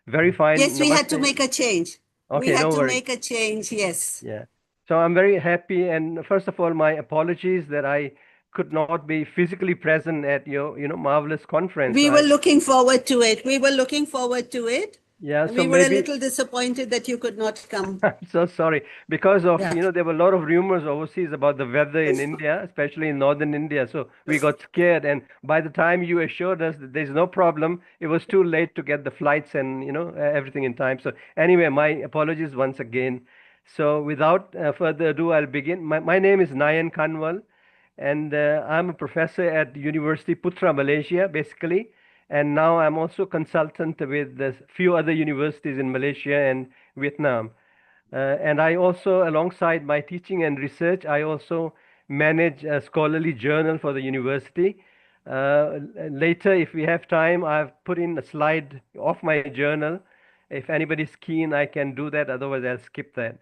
Very fine. Yes, we had to Namaste. make a change. We Okay, had no to worries. make a change, yes. Yeah. So I'm very happy, and first of all, my apologies that I could not be physically present at your, marvelous conference. We were looking forward to it. We were looking forward to it. Yeah, so We were a maybe little disappointed that you could not come. I'm so sorry because of, Yeah. there were a lot of rumors overseas about the weather in India, especially in northern India. So we got scared, and by the time you assured us that there's no problem, it was too late to get the flights and everything in time. So anyway, my apologies once again. So without further ado, I'll begin. My name is Nayan Kanwal, and I'm a professor at University Putra, Malaysia, basically. And now I'm also consultant with a few other universities in Malaysia and Vietnam. And I also, alongside my teaching and research, I also manage a scholarly journal for the university. Later, if we have time, I've put in a slide of my journal. If anybody's keen, I can do that. Otherwise, I'll skip that.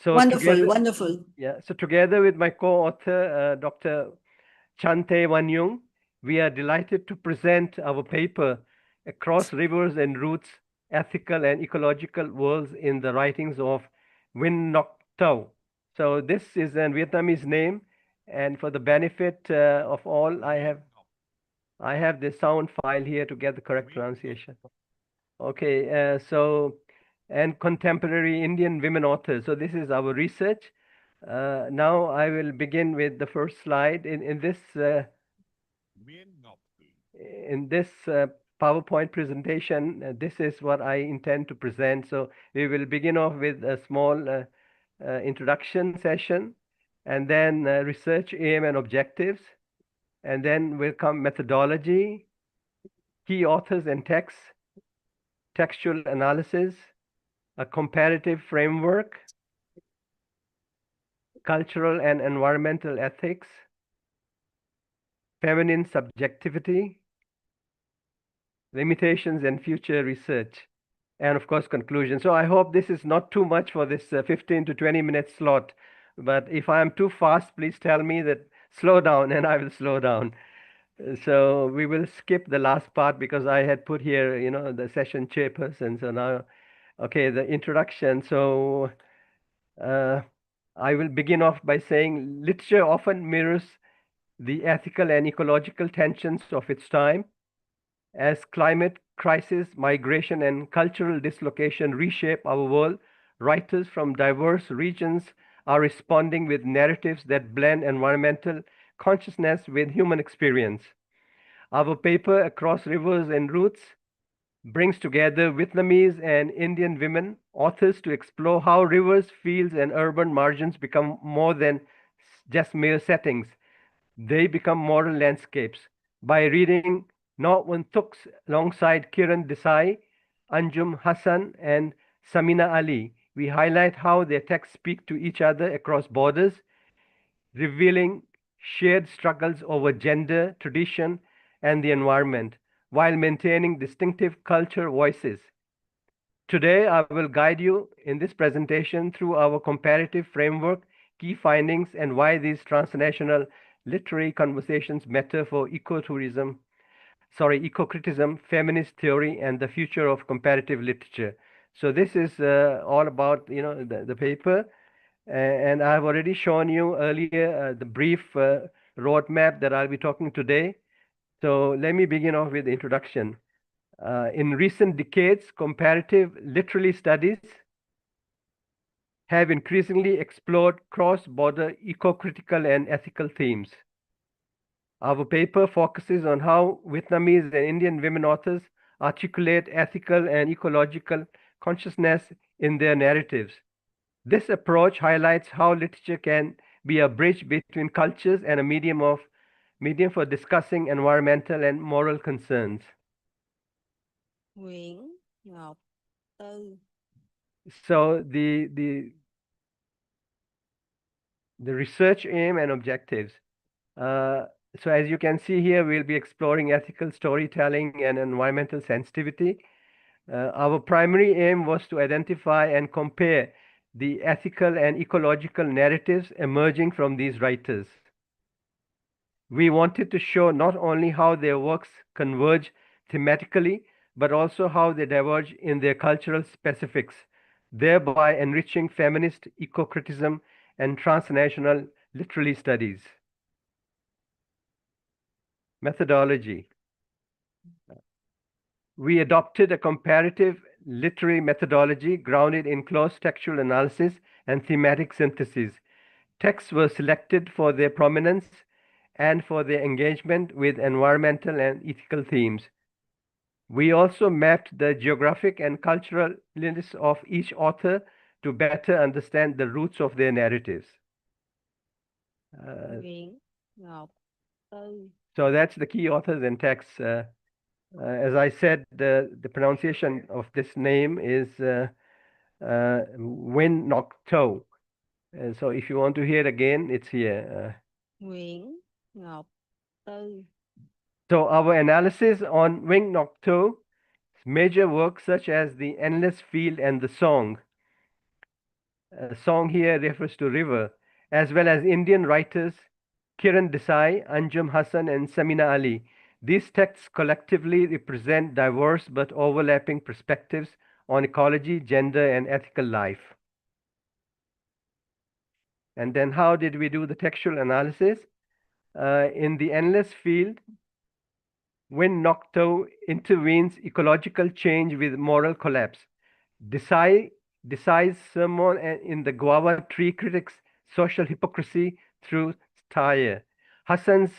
So Wonderful, together, wonderful. yeah. So together with my co-author, Dr. Chante Wanyung, we are delighted to present our paper, Across Rivers and Roots, Ethical and Ecological Worlds in the Writings of Win Ngoc Tau. So this is a Vietnamese name, and for the benefit of all, I have the sound file here to get the correct pronunciation. Okay, and contemporary Indian women authors. So this is our research. Now I will begin with the first slide. In this PowerPoint presentation, this is what I intend to present. So we will begin off with a small introduction session, and then research aim and objectives, and then will come methodology, key authors and texts, textual analysis, a comparative framework, cultural and environmental ethics, feminine subjectivity, limitations and future research, and of course conclusion. So I hope this is not too much for this 15 to 20-minute slot, but if I am too fast, please tell me that slow down and I will slow down. So we will skip the last part because I had put here, the session chairperson. So now, okay, the introduction. So uh, I will begin off by saying literature often mirrors the ethical and ecological tensions of its time. As climate crisis, migration, and cultural dislocation reshape our world, writers from diverse regions are responding with narratives that blend environmental consciousness with human experience. Our paper, Across Rivers and Roots, brings together Vietnamese and Indian women authors to explore how rivers, fields, and urban margins become more than just mere settings. They become moral landscapes. By reading Nawon Thuk's alongside Kiran Desai, Anjum Hassan, and Samina Ali, we highlight how their texts speak to each other across borders, revealing shared struggles over gender, tradition, and the environment, while maintaining distinctive culture voices. Today, I will guide you in this presentation through our comparative framework, key findings, and why these transnational literary conversations matter for eco-criticism, feminist theory, and the future of comparative literature. So this is all about, the paper. And I've already shown you earlier the brief roadmap that I'll be talking today. So let me begin off with the introduction. In recent decades, comparative literary studies have increasingly explored cross-border eco-critical and ethical themes. Our paper focuses on how Vietnamese and Indian women authors articulate ethical and ecological consciousness in their narratives. This approach highlights how literature can be a bridge between cultures and a medium for discussing environmental and moral concerns. Nguyễn Ngọc Tư. So the research aim and objectives. Uh, so as you can see here, we'll be exploring ethical storytelling and environmental sensitivity. Our primary aim was to identify and compare the ethical and ecological narratives emerging from these writers. We wanted to show not only how their works converge thematically, but also how they diverge in their cultural specifics, thereby enriching feminist eco-criticism and transnational literary studies. Methodology. We adopted a comparative literary methodology grounded in close textual analysis and thematic synthesis. Texts were selected for their prominence and for their engagement with environmental and ethical themes. We also mapped the geographic and cultural lineage of each author to better understand the roots of their narratives. Nguyễn Ngọc Tư. So that's the key authors and texts. As I said, the pronunciation of this name is Win Nok To. So if you want to hear it again, it's here. Nguyễn Ngọc Tư. So our analysis on Wing Nok To, major works such as The Endless Field and The Song. Song here refers to river, as well as Indian writers Kiran Desai, Anjum Hassan, and Samina Ali. These texts collectively represent diverse but overlapping perspectives on ecology, gender, and ethical life. And then how did we do the textual analysis? In The Endless Field, Win Nok To intervenes ecological change with moral collapse. Desai's sermon in the guava tree critics social hypocrisy through satire. Hassan's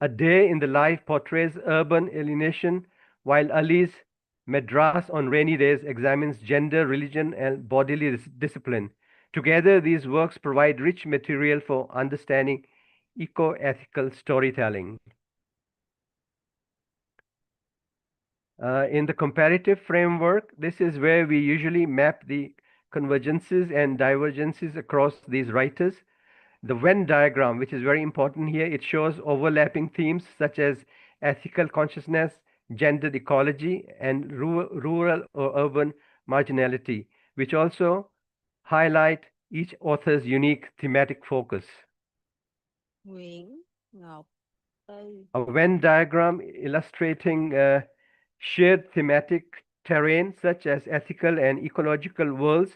A Day in the Life portrays urban alienation, while Ali's Madras on Rainy Days examines gender, religion, and bodily discipline. Together, these works provide rich material for understanding eco-ethical storytelling. In the comparative framework, this is where we usually map the convergences and divergences across these writers. The Venn diagram, which is very important here, it shows overlapping themes such as ethical consciousness, gendered ecology, and rural or urban marginality, which also highlight each author's unique thematic focus. Nguyễn Ngọc Tư. A Venn diagram illustrating shared thematic terrain such as ethical and ecological worlds,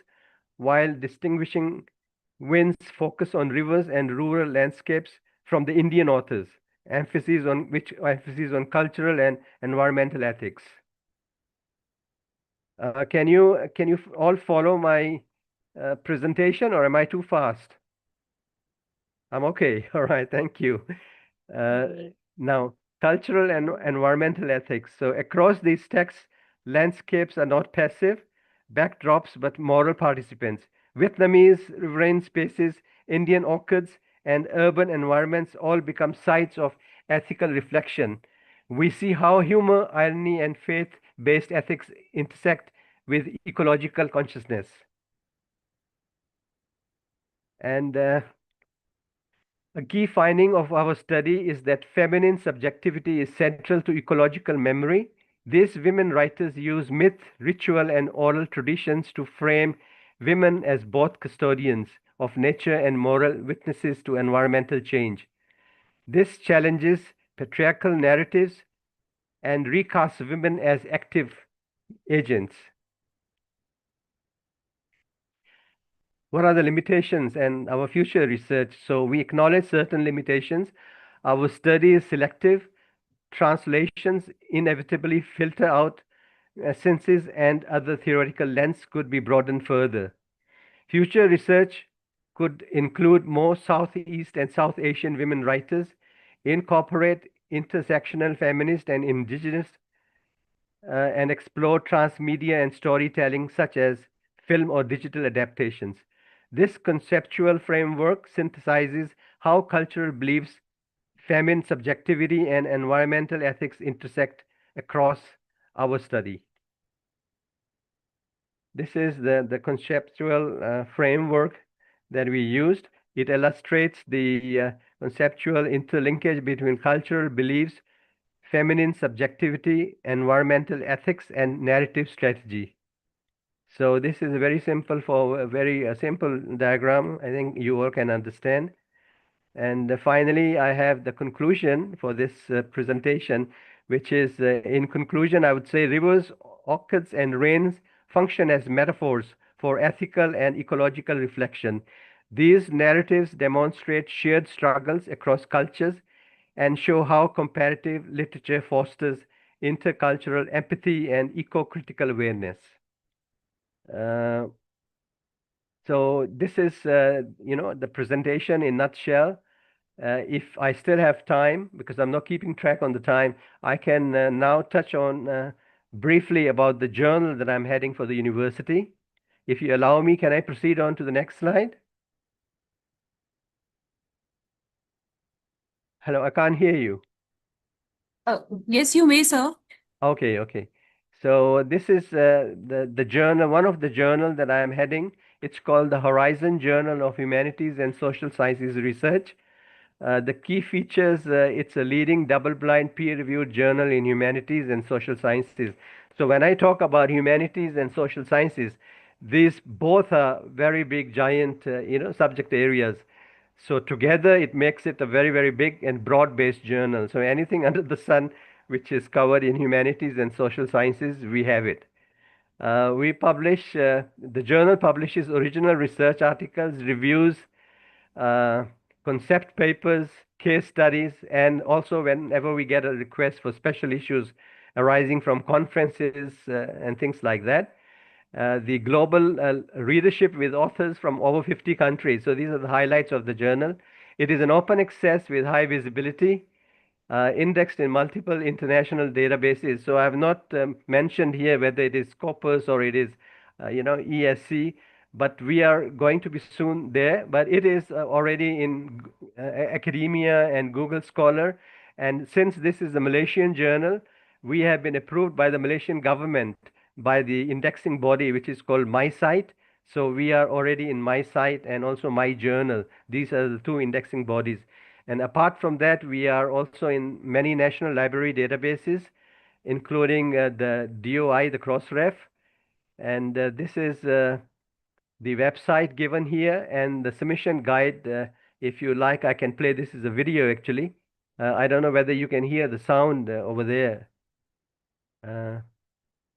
while distinguishing Wynn's focus on rivers and rural landscapes from the Indian authors, emphasis on cultural and environmental ethics. Can you all follow my presentation, or am I too fast? I'm okay. All right. Thank you. Now, cultural and environmental ethics. So across these texts, landscapes are not passive backdrops, but moral participants. Vietnamese riverine spaces, Indian orchids, and urban environments all become sites of ethical reflection. We see how humor, irony, and faith-based ethics intersect with ecological consciousness. And a key finding of our study is that feminine subjectivity is central to ecological memory. These women writers use myth, ritual, and oral traditions to frame women as both custodians of nature and moral witnesses to environmental change. This challenges patriarchal narratives and recasts women as active agents. What are the limitations and our future research? So we acknowledge certain limitations. Our study is selective. Translations inevitably filter out senses, and other theoretical lens could be broadened further. Future research could include more Southeast and South Asian women writers, incorporate intersectional feminist and indigenous, and explore transmedia and storytelling such as film or digital adaptations. This conceptual framework synthesizes how cultural beliefs, feminine subjectivity, and environmental ethics intersect across our study. This is the conceptual framework that we used. It illustrates the conceptual interlinkage between cultural beliefs, feminine subjectivity, environmental ethics, and narrative strategy. So this is a very simple simple diagram. I think you all can understand. And finally, I have the conclusion for this presentation. which is, in conclusion, I would say rivers, orchids, and rains function as metaphors for ethical and ecological reflection. These narratives demonstrate shared struggles across cultures and show how comparative literature fosters intercultural empathy and eco-critical awareness. Uh, so this is, the presentation in nutshell. If I still have time, because I'm not keeping track on the time, I can now touch on briefly about the journal that I'm heading for the university. If you allow me, can I proceed on to the next slide? Hello, I can't hear you. Yes, you may, sir. Okay, okay. So this is the journal, one of the journal that I am heading. It's called the Horizon Journal of Humanities and Social Sciences Research. The key features, it's a leading double-blind peer-reviewed journal in humanities and social sciences. So when I talk about humanities and social sciences, these both are very big, giant, subject areas. So together it makes it a very, very big and broad-based journal. So anything under the sun which is covered in humanities and social sciences, we have it. The journal publishes original research articles, reviews, uh, concept papers, case studies, and also whenever we get a request for special issues arising from conferences and things like that. The global readership with authors from over 50 countries. So these are the highlights of the journal. It is an open access with high visibility, indexed in multiple international databases. So I have not mentioned here whether it is Scopus or it is, ESC, but we are going to be soon there. But it is already in academia and Google Scholar. And since this is a Malaysian journal, we have been approved by the Malaysian government by the indexing body, which is called MySite. So we are already in MySite and also MyJournal. These are the two indexing bodies. And apart from that, we are also in many national library databases, including the DOI, the Crossref. And this is the website given here and the submission guide. If you like, I can play this as a video actually. I don't know whether you can hear the sound over there.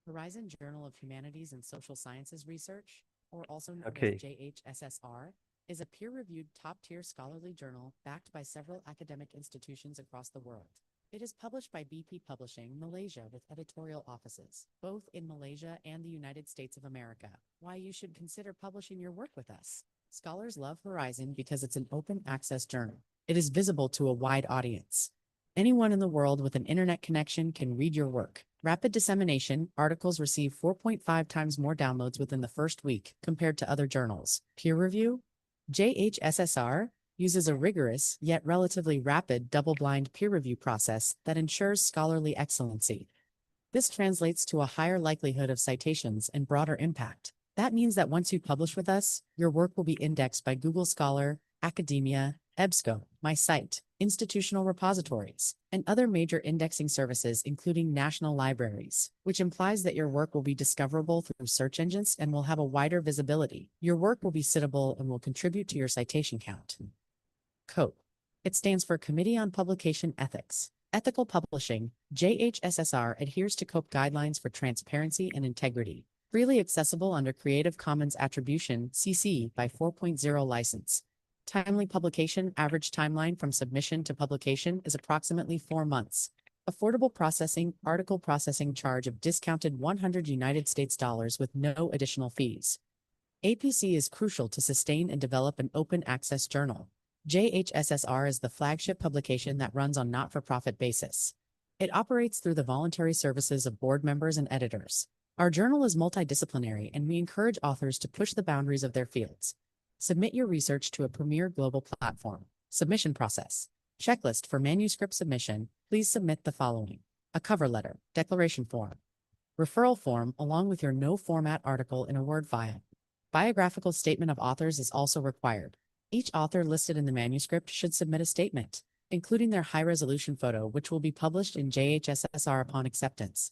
Horizon Journal of Humanities and Social Sciences Research, or also known Okay. as JHSSR, is a peer-reviewed top-tier scholarly journal backed by several academic institutions across the world. It is published by BP Publishing, Malaysia, with editorial offices, both in Malaysia and the United States of America. Why you should consider publishing your work with us. Scholars love Horizon because it's an open access journal. It is visible to a wide audience. Anyone in the world with an internet connection can read your work. Rapid dissemination, articles receive 4.5 times more downloads within the first week compared to other journals. Peer review? JHSSR uses a rigorous, yet relatively rapid double-blind peer review process that ensures scholarly excellency. This translates to a higher likelihood of citations and broader impact. That means that once you publish with us, your work will be indexed by Google Scholar, academia, EBSCO, MySite, institutional repositories, and other major indexing services, including national libraries, which implies that your work will be discoverable through search engines and will have a wider visibility. Your work will be citable and will contribute to your citation count. COPE. It stands for Committee on Publication Ethics. Ethical publishing, JHSSR adheres to COPE guidelines for transparency and integrity. Freely accessible under Creative Commons Attribution, CC by 4.0 license. Timely publication, average timeline from submission to publication is approximately 4 months. Affordable processing, article processing charge of discounted 100 United States dollars with no additional fees. APC is crucial to sustain and develop an open access journal. JHSSR is the flagship publication that runs on not-for-profit basis. It operates through the voluntary services of board members and editors. Our journal is multidisciplinary, and we encourage authors to push the boundaries of their fields. Submit your research to a premier global platform. Submission process. Checklist for manuscript submission. Please submit the following: a cover letter, declaration form, referral form along with your no-format article in a Word file. Biographical statement of authors is also required. Each author listed in the manuscript should submit a statement, including their high-resolution photo, which will be published in JHSSR upon acceptance.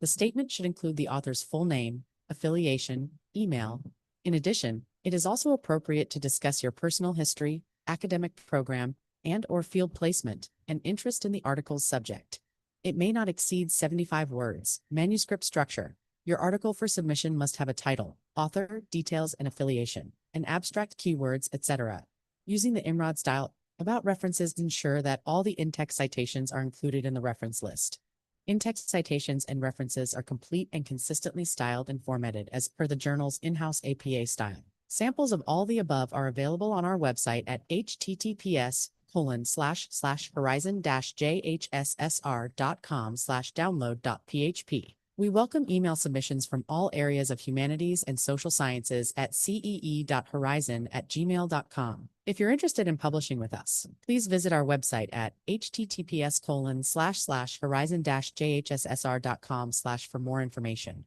The statement should include the author's full name, affiliation, email. In addition, it is also appropriate to discuss your personal history, academic program, and/or field placement, and interest in the article's subject. It may not exceed 75 words. Manuscript structure. Your article for submission must have a title, author, details and affiliation, an abstract, keywords, etc. Using the IMROD style, about references ensure that all the in-text citations are included in the reference list. In-text citations and references are complete and consistently styled and formatted as per the journal's in-house APA style. Samples of all the above are available on our website at https://horizon-jhssr.com/download.php. We welcome email submissions from all areas of humanities and social sciences at cee.horizon@gmail.com. If you're interested in publishing with us, please visit our website at https://horizon-jhssr.com/ for more information.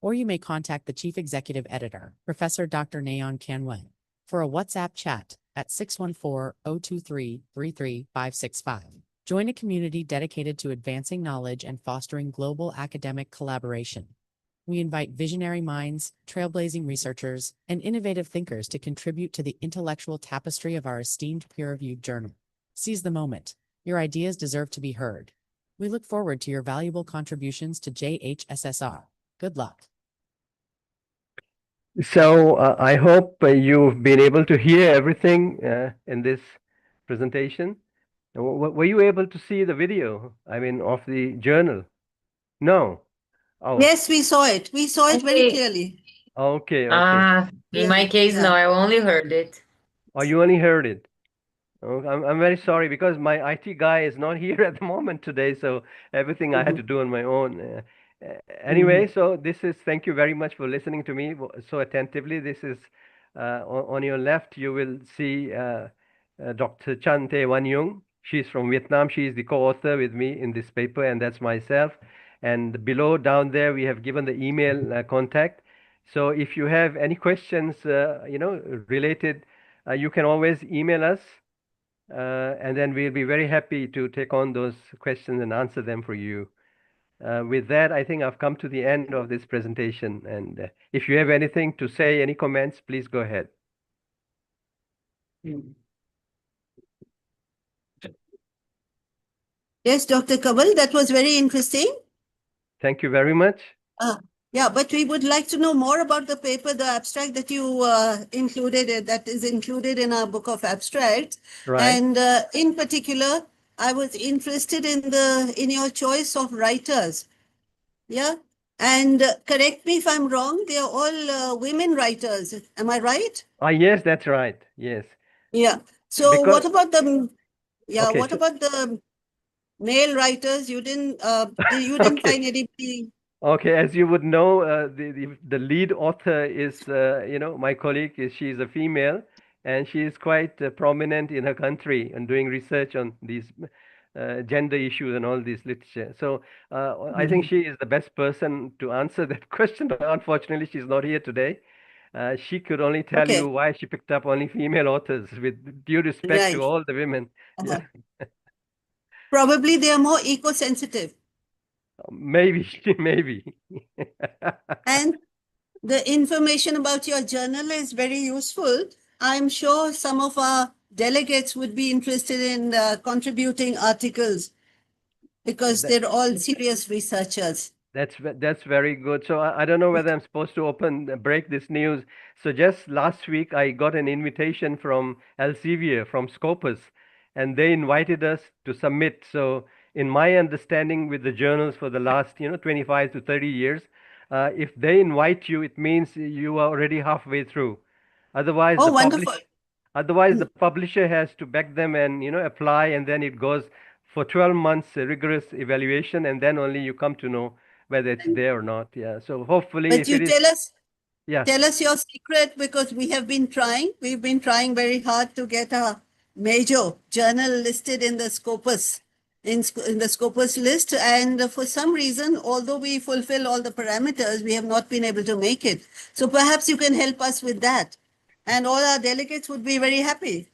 Or you may contact the Chief Executive Editor, Professor Dr. Nayon Canwell, for a WhatsApp chat at 614-023-33565. Join a community dedicated to advancing knowledge and fostering global academic collaboration. We invite visionary minds, trailblazing researchers, and innovative thinkers to contribute to the intellectual tapestry of our esteemed peer-reviewed journal. Seize the moment. Your ideas deserve to be heard. We look forward to your valuable contributions to JHSSR. Good luck. So I hope you've been able to hear everything in this presentation. Were you able to see the video? I mean, of the journal? No. Oh, Yes, we saw it. We saw it very Okay. clearly. okay. In my case, Yeah. no, I only heard it. Oh, you only heard it. Oh, I'm very sorry because my IT guy is not here at the moment today, so everything I had to do on my own. Anyway, so thank you very much for listening to me so attentively. This is on your left, you will see Dr. Chan Tae Wan Yung. She's from Vietnam. She is the co-author with me in this paper, and that's myself. And below down there, we have given the email contact. So if you have any questions, related, you can always email us. And then we'll be very happy to take on those questions and answer them for you. With that, I think I've come to the end of this presentation. And if you have anything to say, any comments, please go ahead. Yes, Dr. Kaval, that was very interesting. Thank you very much. Yeah, but we would like to know more about the paper, the abstract that you included, that is included in our book of abstracts. Right. And in particular, I was interested in your choice of writers. Yeah. And correct me if I'm wrong, they are all women writers. Am I right? Yes, that's right. Yes. Yeah. So Because- what about Okay, what so- about the male writers? You didn't Okay. find anybody. Okay, as you would know, the lead author is, my colleague. She's a female, and she is quite prominent in her country and doing research on these gender issues and all this literature. So I think she is the best person to answer that question. Unfortunately, she's not here today. She could only tell Okay. you why she picked up only female authors, with due respect Right. to all the women. Uh-huh. Yeah, Probably they are more eco-sensitive. maybe, maybe. And the information about your journal is very useful. I'm sure some of our delegates would be interested in contributing articles because they're all serious researchers. That's very good. So I don't know whether I'm supposed to break this news. So just last week I got an invitation from Elsevier from Scopus, and they invited us to submit. So in my understanding with the journals for the last 25 to 30 years, if they invite you, it means you are already halfway through. Otherwise, Oh, the wonderful. Otherwise, the publisher has to back them and apply, and then it goes for 12 months rigorous evaluation, and then only you come to know whether it's there or not. Yeah. So hopefully, But if you it is, yeah, tell us your secret because we have been trying. We've been trying very hard to get a major journal listed in the Scopus, in the Scopus list. And for some reason, although we fulfill all the parameters, we have not been able to make it. So perhaps you can help us with that. And all our delegates would be very happy.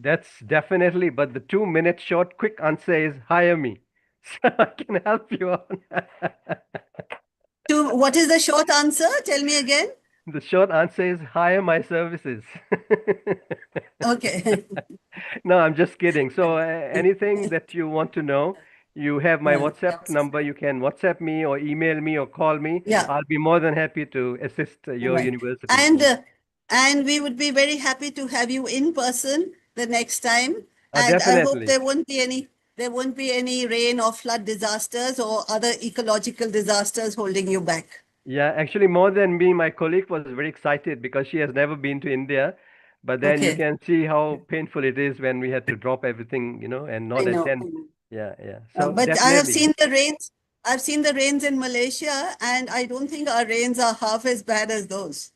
that's definitely. But the 2 minute short, quick answer is hire me, so I can help you out. What is the short answer? Tell me again. The short answer is hire my services. Okay. No, I'm just kidding. So anything that you want to know, You have my Yeah. WhatsApp number. You can WhatsApp me or email me or call me. Yeah. I'll be more than happy to assist your Right. university. And we would be very happy to have you in person the next time. And I hope Definitely. there won't be any rain or flood disasters or other ecological disasters holding you back. Yeah, actually, more than me, my colleague was very excited because she has never been to India. But then you Okay. can see how painful it is when we had to drop everything, and I not know. attend. Yeah, yeah. So But I have definitely. seen the rains. I've seen the rains in Malaysia, and I don't think our rains are half as bad as those.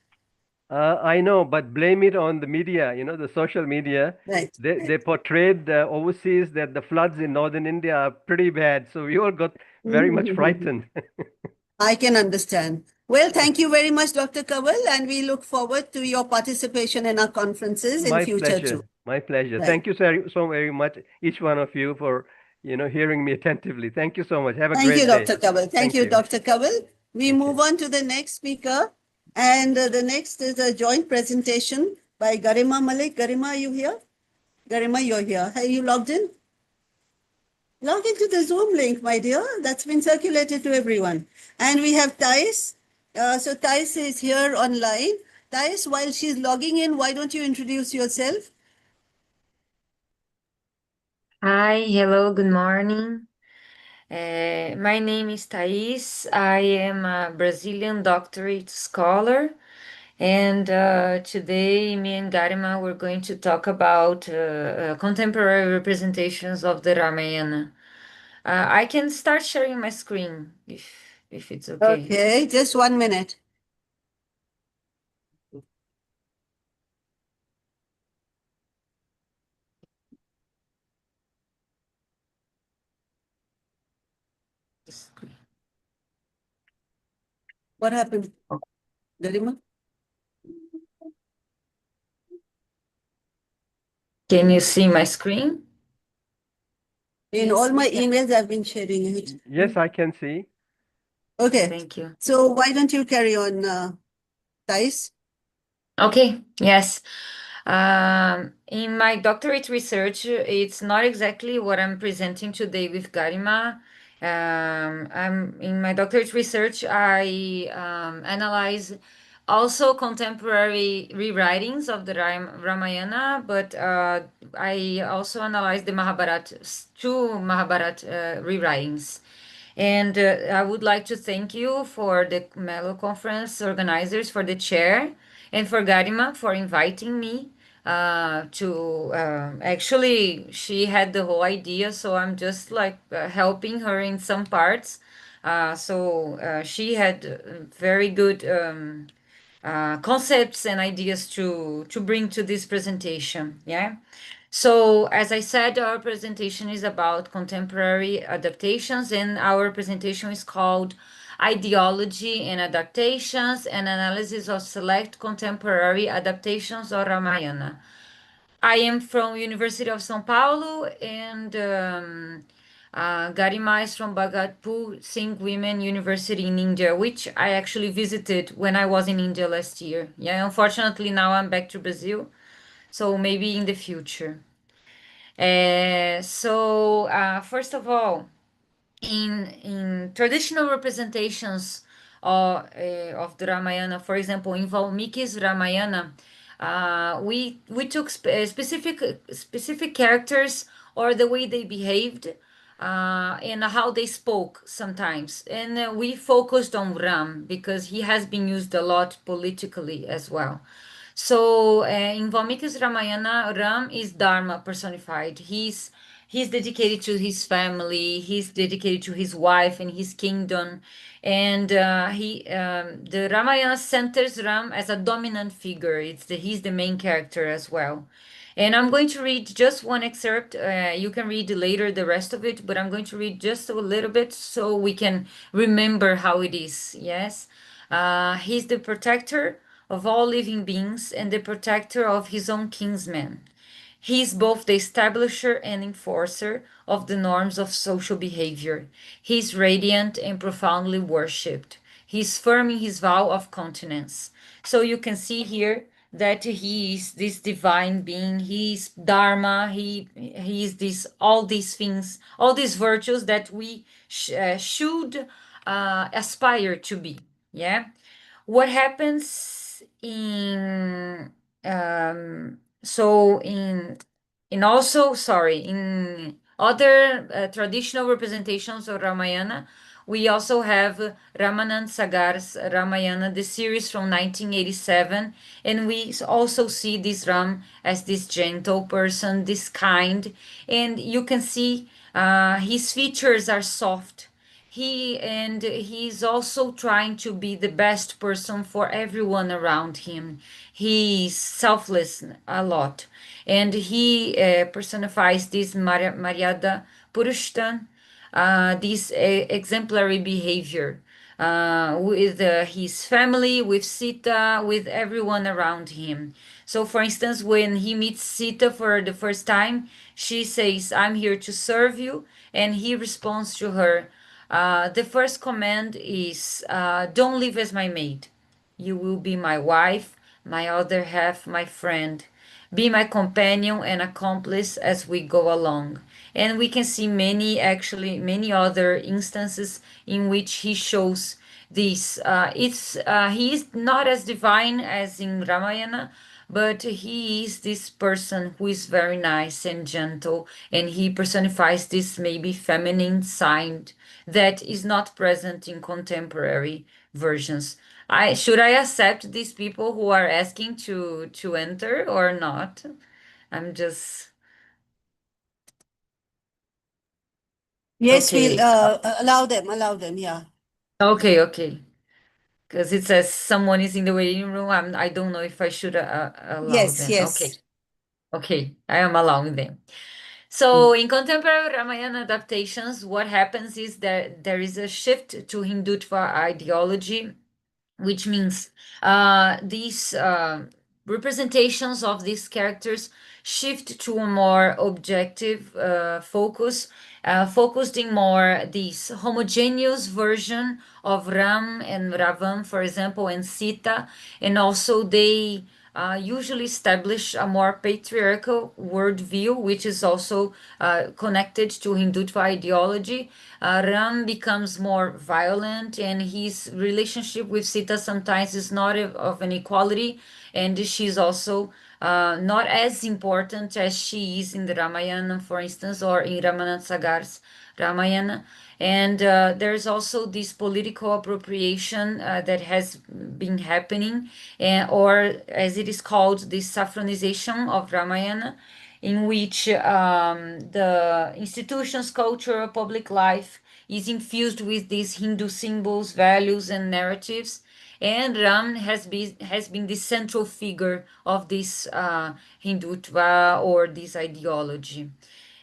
I know, but blame it on the media, the social media. Right. They portrayed overseas that the floods in northern India are pretty bad. So we all got very much frightened. I can understand. Well, thank you very much, Dr. Kawal, and we look forward to your participation in our conferences in My future too. pleasure. My pleasure. Right. Thank you so very much, each one of you, for hearing me attentively. Thank you so much. Have a Thank you, great day. Dr. Kawal. Thank Thank you, you. Dr. Kawal. We Okay. move on to the next speaker, and the next is a joint presentation by Garima Malik. Garima, are you here? Garima, you're here. Are you logged in? Log into the Zoom link, my dear. That's been circulated to everyone. And we have Thais. So Thais is here online. Thais, while she's logging in, why don't you introduce yourself? Hi, hello, good morning. My name is Thais. I am a Brazilian doctorate scholar, and today me and Garima we're going to talk about contemporary representations of the Ramayana. I can start sharing my screen if it's okay. Okay, just 1 minute. What happened? Garima? Can you see my screen? In Yes, all we my can. emails, I've been sharing it. Yes, I can see. Okay, Thank you. so why don't you carry on, Thais? Okay, yes. In my doctorate research, it's not exactly what I'm presenting today with Garima. In my doctorate research, I analyze also contemporary rewritings of the Ramayana, but I also analyze the Mahabharata, two Mahabharata rewritings. And I would like to thank you for the Melow conference organizers, for the chair, and for Garima for inviting me to actually she had the whole idea, so I'm just like helping her in some parts. So she had very good concepts and ideas to bring to this presentation. Yeah. So, as I said, our presentation is about contemporary adaptations, and our presentation is called Ideology and Adaptations, an Analysis of Select Contemporary Adaptations of Ramayana. I am from University of São Paulo, and Garima is from Bhagatpur Singh Women University in India, which I actually visited when I was in India last year. Yeah, unfortunately now I'm back to Brazil, so maybe in the future. First of all, in traditional representations of the Ramayana, for example, in Valmiki's Ramayana, we took specific characters or the way they behaved and how they spoke sometimes, and we focused on Ram because he has been used a lot politically as well. So in Valmiki's Ramayana, Ram is Dharma personified. He's dedicated to his family. He's dedicated to his wife and his kingdom, and the Ramayana centers Ram as a dominant figure. He's the main character as well. And I'm going to read just one excerpt. You can read later the rest of it, but I'm going to read just a little bit so we can remember how it is. Yes. He's the protector of all living beings and the protector of his own kinsmen. He is both the establisher and enforcer of the norms of social behavior. He is radiant and profoundly worshipped. He is firm in his vow of continence. So you can see here that he is this divine being, he is Dharma, he is this all these things, all these virtues that we should aspire to be. Yeah. What happens in so in also, sorry, in other traditional representations of Ramayana, we also have Ramanand Sagar's Ramayana, the series from 1987, and we also see this Ram as this gentle person, this kind, and you can see his features are soft. He's also trying to be the best person for everyone around him. He's selfless a lot, and he personifies this Maryada Purushtan, this exemplary behavior with his family, with Sita, with everyone around him. So, for instance, when he meets Sita for the first time, she says, "I'm here to serve you," and he responds to her, the first command is, "Don't live as my maid. You will be my wife, my other half, my friend. Be my companion and accomplice as we go along." And we can see many other instances in which he shows this. He is not as divine as in Ramayana, but he is this person who is very nice and gentle, and he personifies this maybe feminine side that is not present in contemporary versions. I should I accept these people who are asking to enter or not? I'm just Yes, we'll okay. allow them, allow them. Yeah. Okay. Because it says someone is in the waiting room. I don't know if I should allow Yes, them. Okay. yes. Okay, I am allowing them. Mm. So in contemporary Ramayana adaptations, what happens is that there is a shift to Hindutva ideology, which means these representations of these characters shift to a more objective focus, focused in more this homogeneous version of Ram and Ravan, for example, and Sita, and also they usually establish a more patriarchal worldview, which is also connected to Hindutva ideology. Ram becomes more violent, and his relationship with Sita sometimes is not of an equality, and she's also not as important as she is in the Ramayana, for instance, or in Ramanand Sagar's Ramayana. And there's also this political appropriation that has been happening, or as it is called, this saffronization of Ramayana, in which the institutions, culture, public life is infused with these Hindu symbols, values, and narratives. And Ram has been the central figure of this Hindutva or this ideology.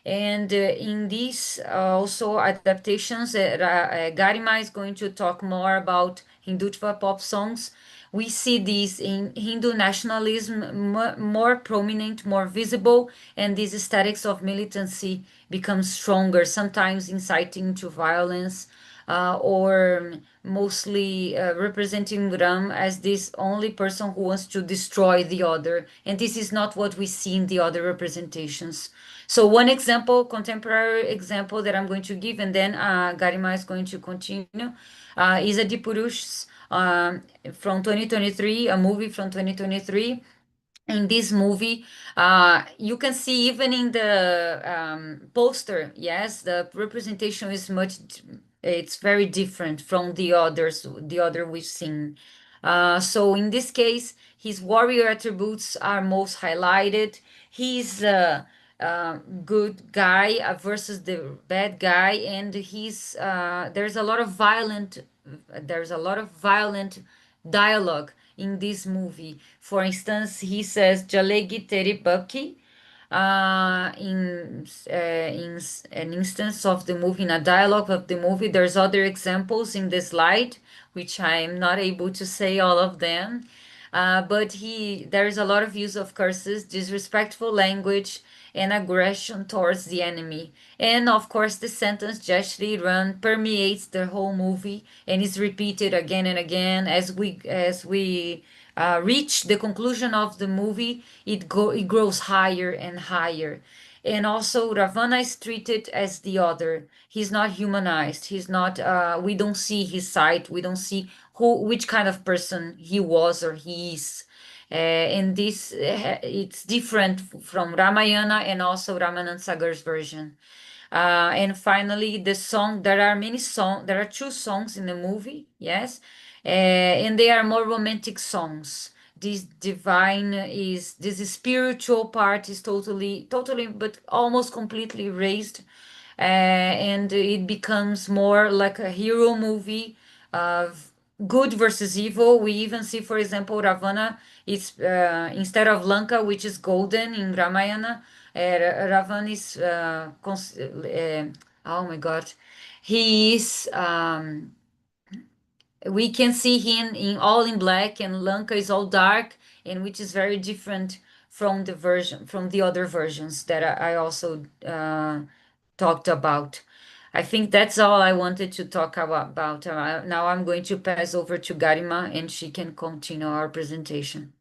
And in these also adaptations, Garima is going to talk more about Hindutva pop songs. We see this in Hindu nationalism more prominent, more visible, and these aesthetics of militancy become stronger, sometimes inciting to violence, or mostly representing Ram as this only person who wants to destroy the other. And this is not what we see in the other representations. So one example, contemporary example that I'm going to give, and then Garima is going to continue, is Adipurush from 2023, a movie from 2023. In this movie, you can see even in the poster, yes, the representation is it's very different from the other we've seen. So in this case, his warrior attributes are most highlighted. He's good guy versus the bad guy, and there's a lot of violent dialogue in this movie. For instance, he says "Jalegi teri baki," in an instance of the movie, in a dialogue of the movie. There's other examples in the slide, which I'm not able to say all of them. But there is a lot of use of curses, disrespectful language, and aggression towards the enemy. And of course, the sentence Jashri run permeates the whole movie and is repeated again and again as we reach the conclusion of the movie. It grows higher and higher. And also, Ravana is treated as the other. He's not humanized. He's not. We don't see his side. We don't see which kind of person he was or he is. And this it's different from Ramayana and also Ramanand Sagar's version. And finally, the song. There are many songs. There are two songs in the movie. Yes, and they are more romantic songs. This spiritual part is totally, but almost completely erased, and it becomes more like a hero movie of good versus evil. We even see, for example, Ravana is instead of Lanka, which is golden in Ramayana, Ravana is oh my God, he is. We can see him in all in black, and Lanka is all dark, and which is very different from the other versions that I also talked about. I think that's all I wanted to talk about. Now I'm going to pass over to Garima, and she can continue our presentation.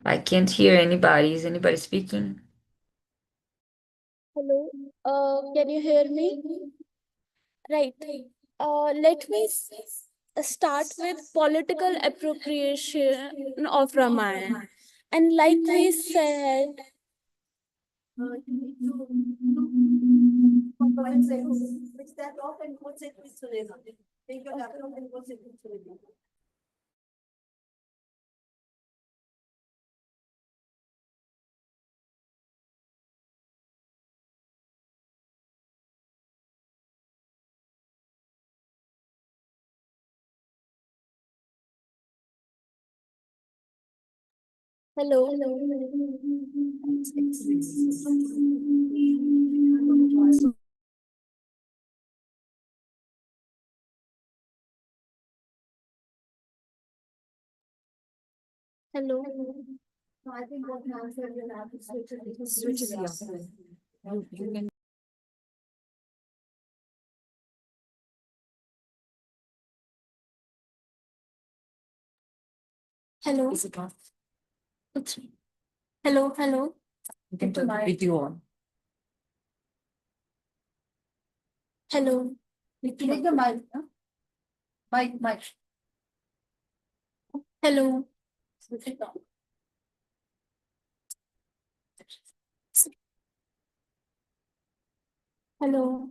I can't hear anybody. Is anybody speaking? Hello, can you hear me? Right. Let me start with political appropriation of Ramayana. And like we said, hello. Hello. I think what answer will have to switch it off. You can. Hello. Is it off? Hello, hello. You can turn the video on. Hello. Make the mic, huh? Mic. Hello. Switch it on. Hello.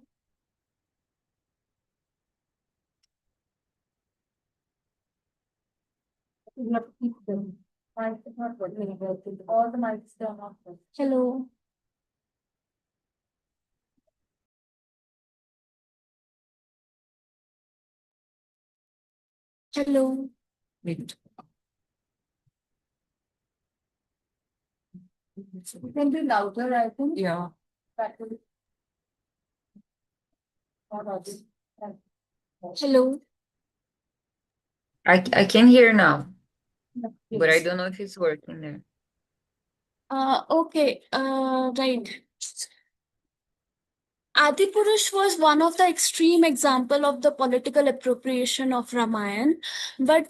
You have to keep the mic is not working. All the mics turn off. Hello. Hello. Mute. You can be louder, I think. Yeah. That will. Not audible. Hello. I can hear now, but I Yes. don't know if it's working there. Okay. Right. Adipurush was one of the extreme example of the political appropriation of Ramayana, but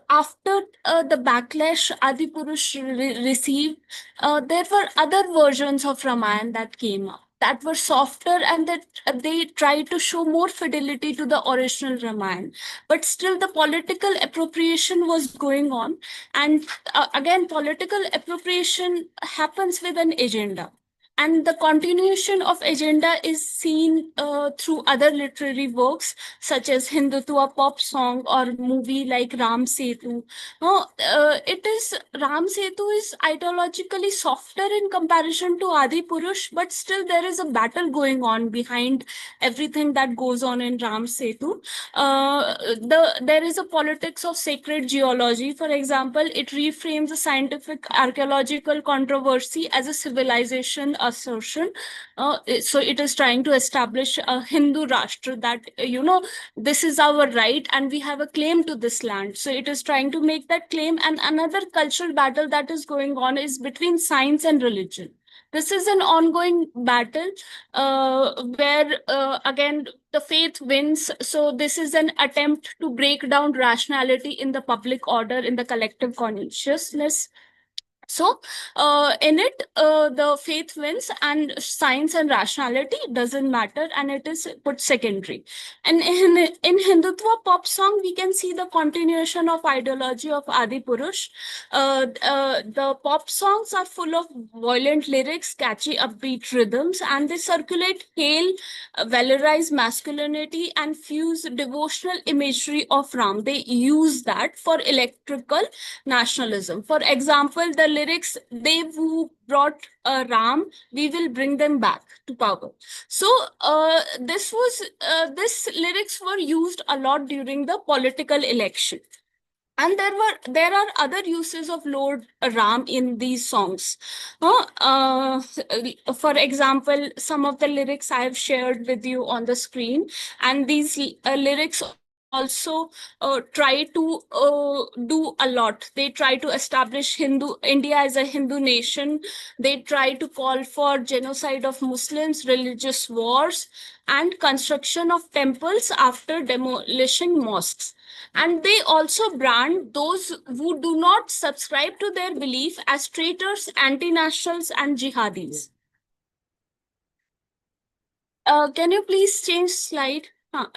after the backlash Adipurush received, there were other versions of Ramayana that came up that were softer and that they tried to show more fidelity to the original Ramayana. But still, the political appropriation was going on, and again, political appropriation happens with an agenda. and the continuation of agenda is seen through other literary works such as Hindutva pop song or movie like Ram Setu. It is Ram Setu is ideologically softer in comparison to Adi Purush, but still there is a battle going on behind everything that goes on in Ram Setu. There is a politics of sacred geology. For example, it reframes a scientific archaeological controversy as a civilization assertion. So it is trying to establish a Hindu Rashtra that this is our right and we have a claim to this land. So it is trying to make that claim. And another cultural battle that is going on is between science and religion. This is an ongoing battle where, again, the faith wins. So, this is an attempt to break down rationality in the public order, in the collective consciousness. So, in it, the faith wins, and science and rationality doesn't matter, and it is put secondary. And in Hindutva pop song, we can see the continuation of ideology of Adi Purush. The pop songs are full of violent lyrics, catchy upbeat rhythms, and they circulate hail, valorize masculinity, and fuse devotional imagery of Ram. They use that for electrical nationalism. For example, the lyrics, they who brought Ram, we will bring them back to power. So this lyrics were used a lot during the political election. And there are other uses of Lord Ram in these songs. For example, some of the lyrics I have shared with you on the screen, and these lyrics also try to do a lot. They try to establish India as a Hindu nation. They try to call for genocide of Muslims, religious wars, and construction of temples after demolishing mosques. And they also brand those who do not subscribe to their belief as traitors, anti-nationals, and jihadis. Can you please change slide?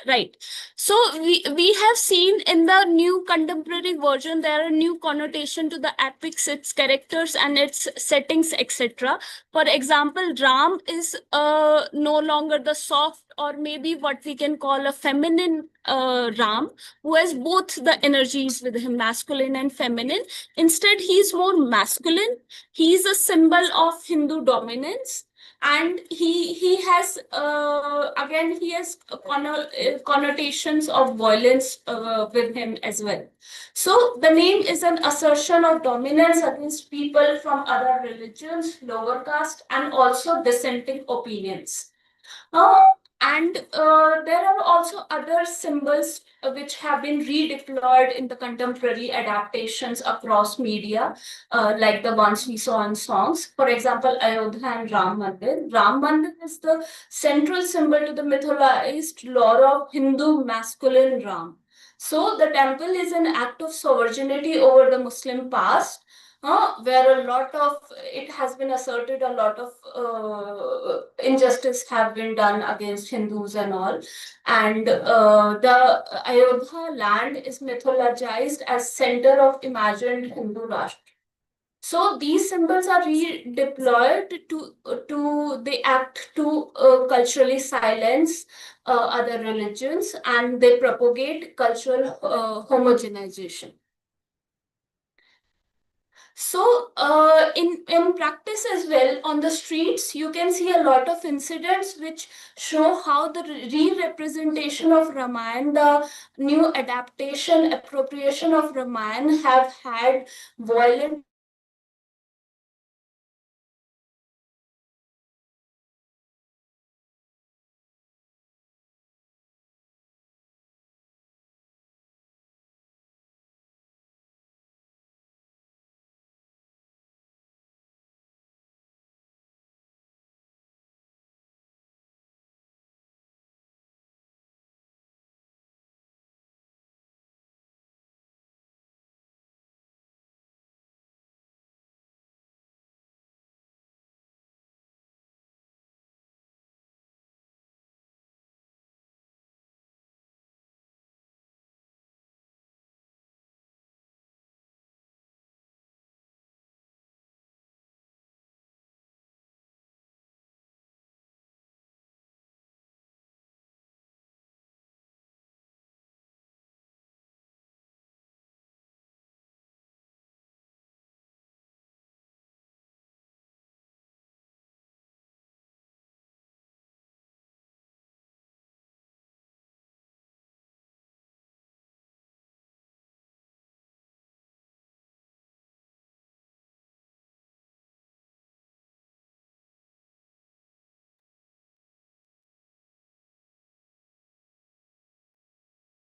Right. So we have seen in the new contemporary version, there are new connotation to the epics, its characters and its settings, etc. For example, Ram is no longer the soft or maybe what we can call a feminine Ram, who has both the energies with him, masculine and feminine. Instead, he's more masculine. He's a symbol of Hindu dominance, and he has again he has connotations of violence with him as well. So the name is an assertion of dominance against people from other religions, lower caste, and also dissenting opinions. uh, and there are also other symbols which have been redeployed in the contemporary adaptations across media, like the ones we saw in songs. For example, Ayodhya and Ram Mandir. Ram Mandir is the central symbol to the mythologized lore of Hindu masculine Ram. So the temple is an act of sovereignty over the Muslim past, where a lot of it has been asserted, a lot of injustice have been done against Hindus and all. And the Ayodhya land is mythologized as center of imagined Hindu Rashtra. So these symbols are redeployed to they act to culturally silence other religions, and they propagate cultural homogenization. So, in practice as well, on the streets, you can see a lot of incidents which show how the re-representation of Ramayana, the new adaptation, appropriation of Ramayana have had violent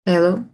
Hello?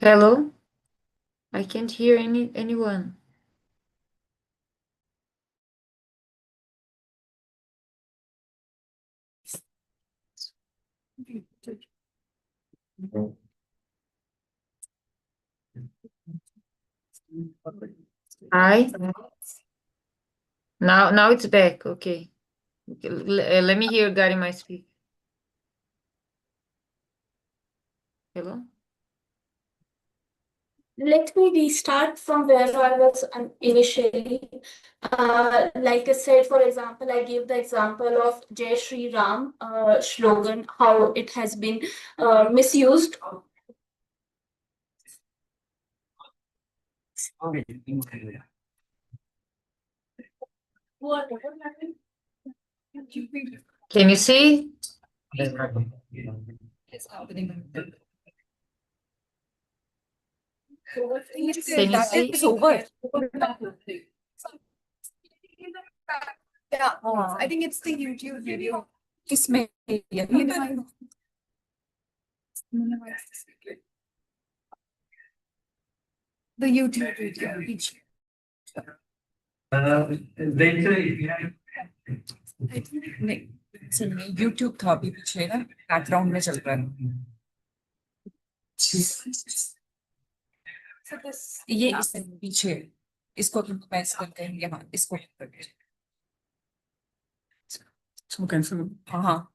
Hello? I can't hear anyone. Hi. Now it's back. Okay. Let me hear Garima speak. Hello? Let me restart from where I was initially. Like I said, for example, I gave the example of Jai Shri Ram slogan, how it has been misused. Can you see? Can you see? It's over. Yeah, I think it's the YouTube video. इसमें the YouTube video. नहीं सुनिए YouTube था अभी पीछे ना background में चल रहा है ये इस पीछे इसको प्रेस करके यहाँ इसको करके इसको कैंसिल हाँ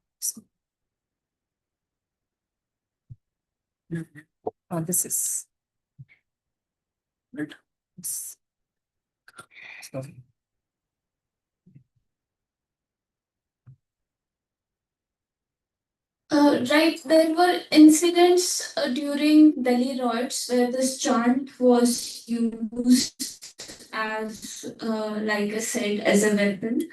this is right. Right, there were incidents during Delhi riots where this chant was used as, like I said, as a weapon,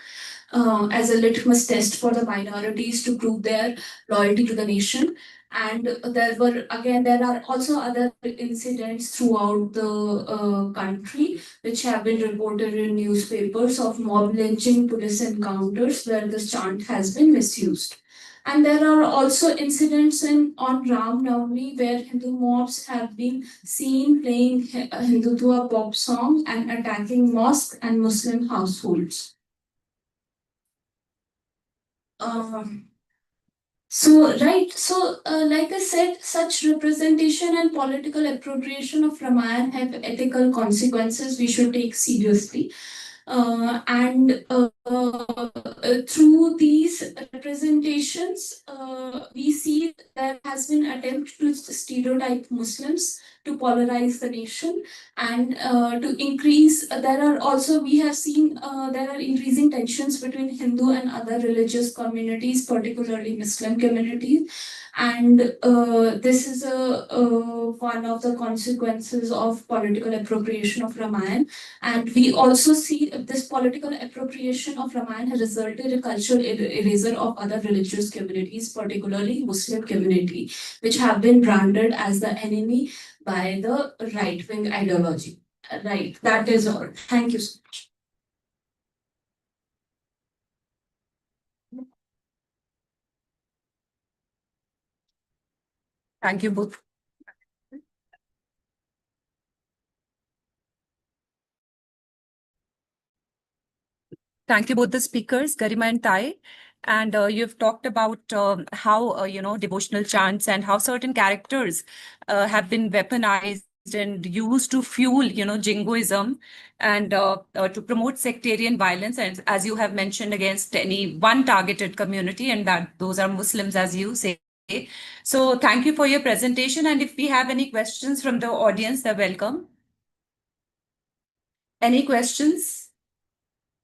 as a litmus test for the minorities to prove their loyalty to the nation. And there are also other incidents throughout the country which have been reported in newspapers of mob lynching, police encounters where this chant has been misused. And there are also incidents on Ram Navami where Hindu mobs have been seen playing Hindutva pop song and attacking mosques and Muslim households. Like I said, such representation and political appropriation of Ramayana have ethical consequences we should take seriously. Through these representations, we see there has been attempt to stereotype Muslims, to polarize the nation, and to increase. We have seen there are increasing tensions between Hindu and other religious communities, particularly Muslim communities. And this is one of the consequences of political appropriation of Ramayana. And we also see this political appropriation of Ramayana has resulted in cultural erasure of other religious communities, particularly Muslim community, which have been branded as the enemy by the right-wing ideology. Right, that is all. Thank you so much. Thank you both. Thank you both the speakers, Garima and Tai. And you've talked about how, devotional chants and how certain characters have been weaponized and used to fuel, jingoism and to promote sectarian violence. And as you have mentioned, against any one targeted community, and that those are Muslims, as you say. So thank you for your presentation. And if we have any questions from the audience, they're welcome. Any questions?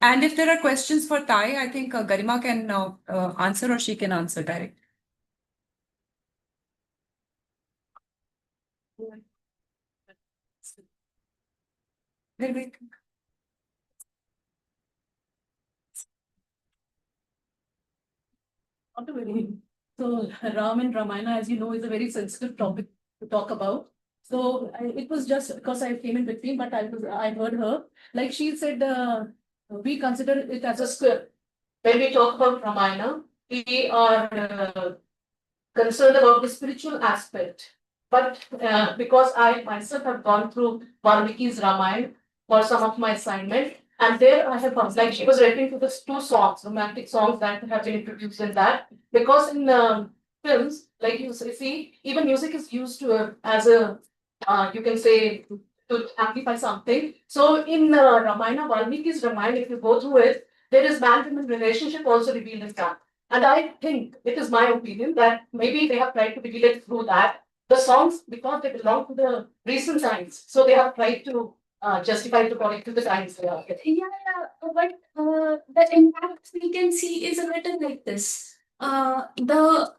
And if there are questions for Tai, I think Garima can answer, or she can answer direct. Wait, wait. Not a very. So Ram and Ramayana, as you know, is a very sensitive topic to talk about. So it was just because I came in between, but I heard her, like she said, we consider it as a script. When we talk about Ramayana, we are concerned about the spiritual aspect. But because I myself have gone through Valmiki's Ramayana for some of my assignment, and there I have found, like she was referring to the two songs, romantic songs that have been introduced in that. Because in films, like you see, even music is used to as a, you can say, to amplify something. So in Ramayana, Valmiki's Ramayana, if you go through it, there is man-woman relationship also revealed in that. And I think it is my opinion that maybe they have tried to reveal it through that. The songs, because they belong to the recent times, so they have tried to justify it according to the times they are. But the impact we can see is a little like this. The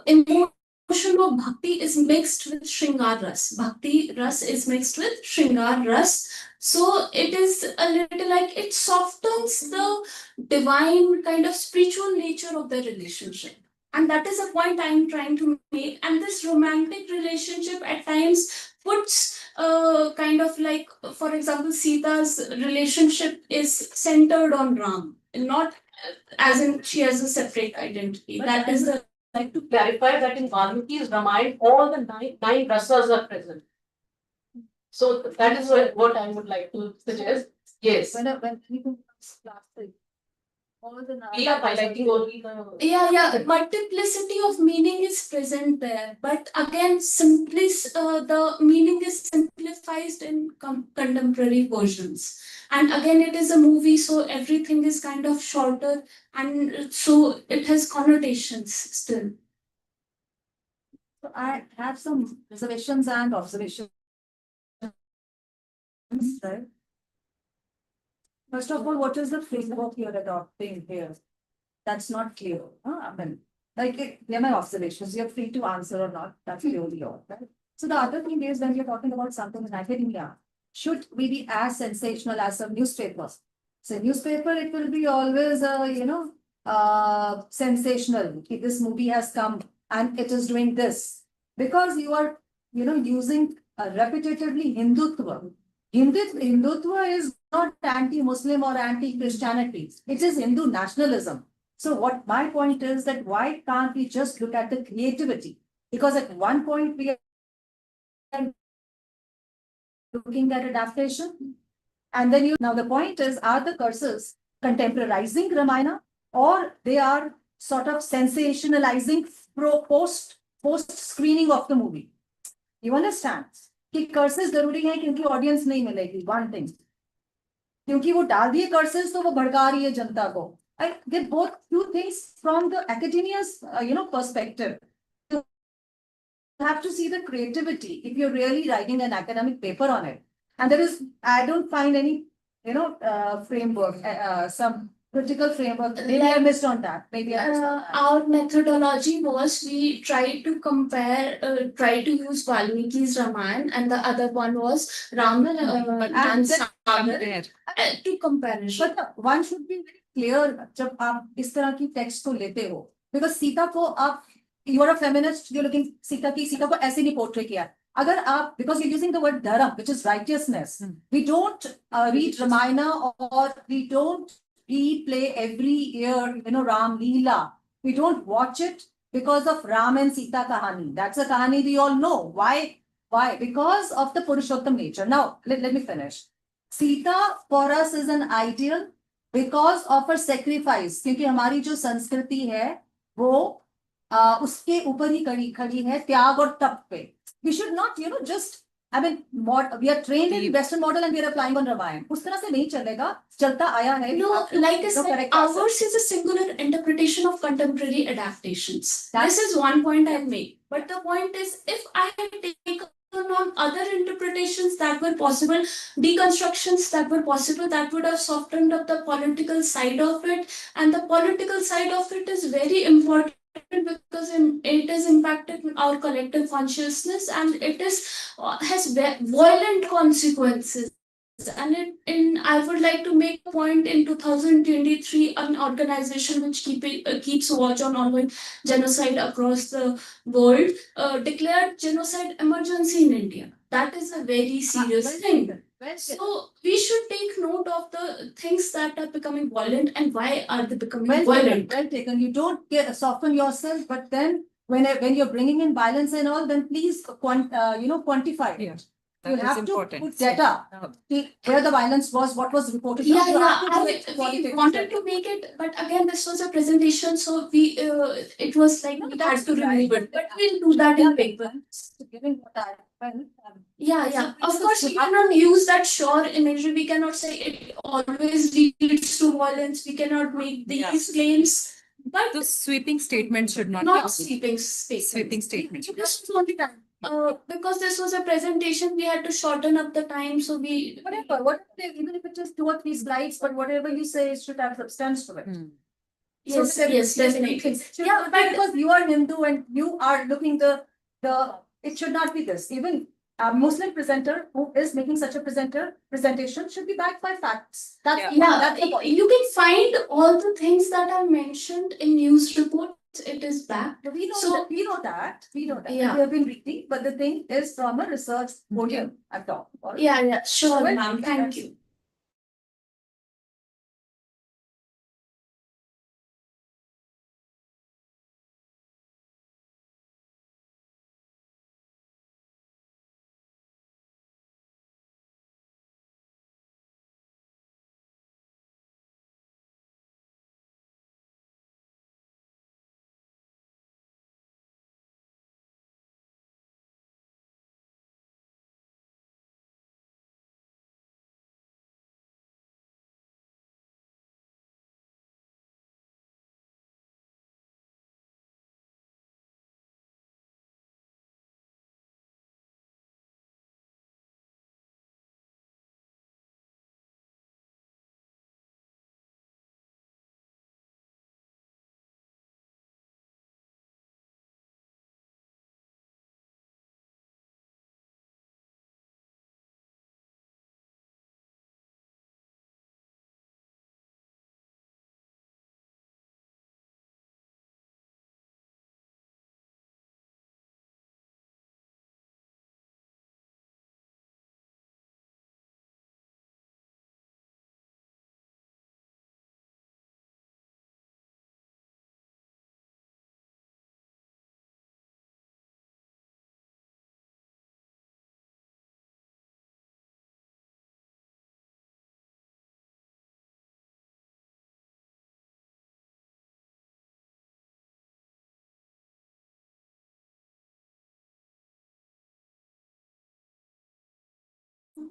emotion of bhakti is mixed with Shringar Ras. Bhakti Ras is mixed with Shringar Ras. So it is a little like it softens the divine kind of spiritual nature of the relationship. And that is a point I'm trying to make. And this romantic relationship at times puts kind of like, for example, Sita's relationship is centered on Ram, not as in she has a separate identity. But that is the like to clarify that in Valmiki's Ramayana, all the nine rasas are present. So that is what I would like to suggest. Yes. When people plastic, all the we are highlighting only the yeah, multiplicity of meaning is present there, but again, the meaning is simplified in contemporary versions. And again, it is a movie, so everything is kind of shorter, and so it has connotations still. So I have some reservations and observations. Right? First of all, what is the framework you're adopting here? That's not clear. I mean, like they're my observations. You're free to answer or not. That's clearly yours, right? So the other thing is when you're talking about something in academia, should we be as sensational as a newspaper? So newspaper, it will be always sensational. This movie has come and it is doing this because you are using repetitively Hindutva. Hindutva is not anti-Muslim or anti-Christianity. It is Hindu nationalism. So what my point is that why can't we just look at the creativity? Because at one point we are looking at adaptation. And then now the point is, are the curses contemporizing Ramayana or they are sort of sensationalizing post screening of the movie? You understand? कि curses जरूरी है क्योंकि audience नहीं मिलेगी one thing क्योंकि वो डाल दिए कर्सेस तो वो भड़का रही है जनता को I get both two things from the academia's perspective. You have to see the creativity if you're really writing an academic paper on it. And there is, I don't find any framework, some critical framework. Maybe I missed on that. Maybe I missed on that. Our methodology was we tried to compare, try to use Valmiki's Ramayana, and the other one was Ram and Sagar to comparison. But one should be very clear जब आप इस तरह की text को लेते हो, because Sita को आप you are a feminist, you're looking Sita को ऐसे नहीं portray किया. अगर आप because you're using the word dharam, which is righteousness, we don't read Ramayana or we don't replay every year, Ram Leela. We don't watch it because of Ram and Sita kahani. That's a kahani we all know. Why? Because of the Purushottam nature. Now, let me finish. Sita for us is an ideal because of her sacrifice. क्योंकि हमारी जो संस्कृति है वो उसके ऊपर ही खड़ी है त्याग और तप पे. We should not, just, I mean, we are trained in Western model and we are applying on Ramayana. उस तरह से नहीं चलेगा, चलता आया है. No, like I said, ours is a singular interpretation of contemporary adaptations. This is one point I'll make. But the point is, if I take a on other interpretations that were possible, deconstructions that were possible, that would have softened up the political side of it. And the political side of it is very important because it is impacted our collective consciousness, and it is has violent consequences. And I would like to make a point. In 2023, an organization which keeps watch on ongoing genocide across the world declared genocide emergency in India. That is a very serious thing. So we should take note of the things that are becoming violent and why are they becoming violent. Well taken. You don't soften yourself, but then when you're bringing in violence and all, then please quantify it. You That is have important. to put data. See where the violence was, what was reported. Yeah, You have yeah. to do it We qualitatively. wanted to make it, but again, this was a presentation, so it was like we had to remove it. But we'll do that in paper. Giving what I well, Yeah, yeah. Of course, we cannot use that sure imagery. We cannot say it always leads to violence. We cannot make these claims. But Those sweeping statements should not not be sweeping statements. sweeping statements. This was only time. Because this was a presentation, we had to shorten up the time, so we. whatever, even if it's just 2 or 3 slides, but whatever you say should have substance to it. Yes, So yes, definitely. Yeah, but because you are Hindu and you are looking the it should not be this. Even a Muslim presenter who is making such a presentation should be backed by facts. That's that's the point. you can find all the things that are mentioned in news reports. It is back. We know So- that. We know that. We know that. Yeah. We have been reading, but the thing is from a research podium. I've talked. Yeah, yeah, sure, Well, ma'am. Thank you.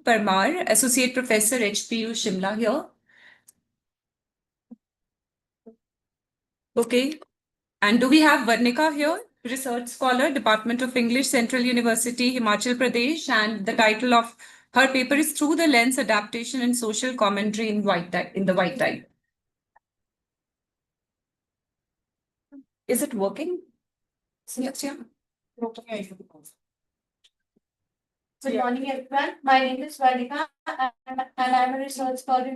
Parmar, Associate Professor HPU Shimla here. Okay. And do we have Varnika here? Research scholar, Department of English, Central University, Himachal Pradesh. And the title of her paper is Through the Lens, Adaptation and Social Commentary in the White Tide. Is it working? Yes, yeah. Good morning, everyone. My name is Varnika, and I'm a research scholar.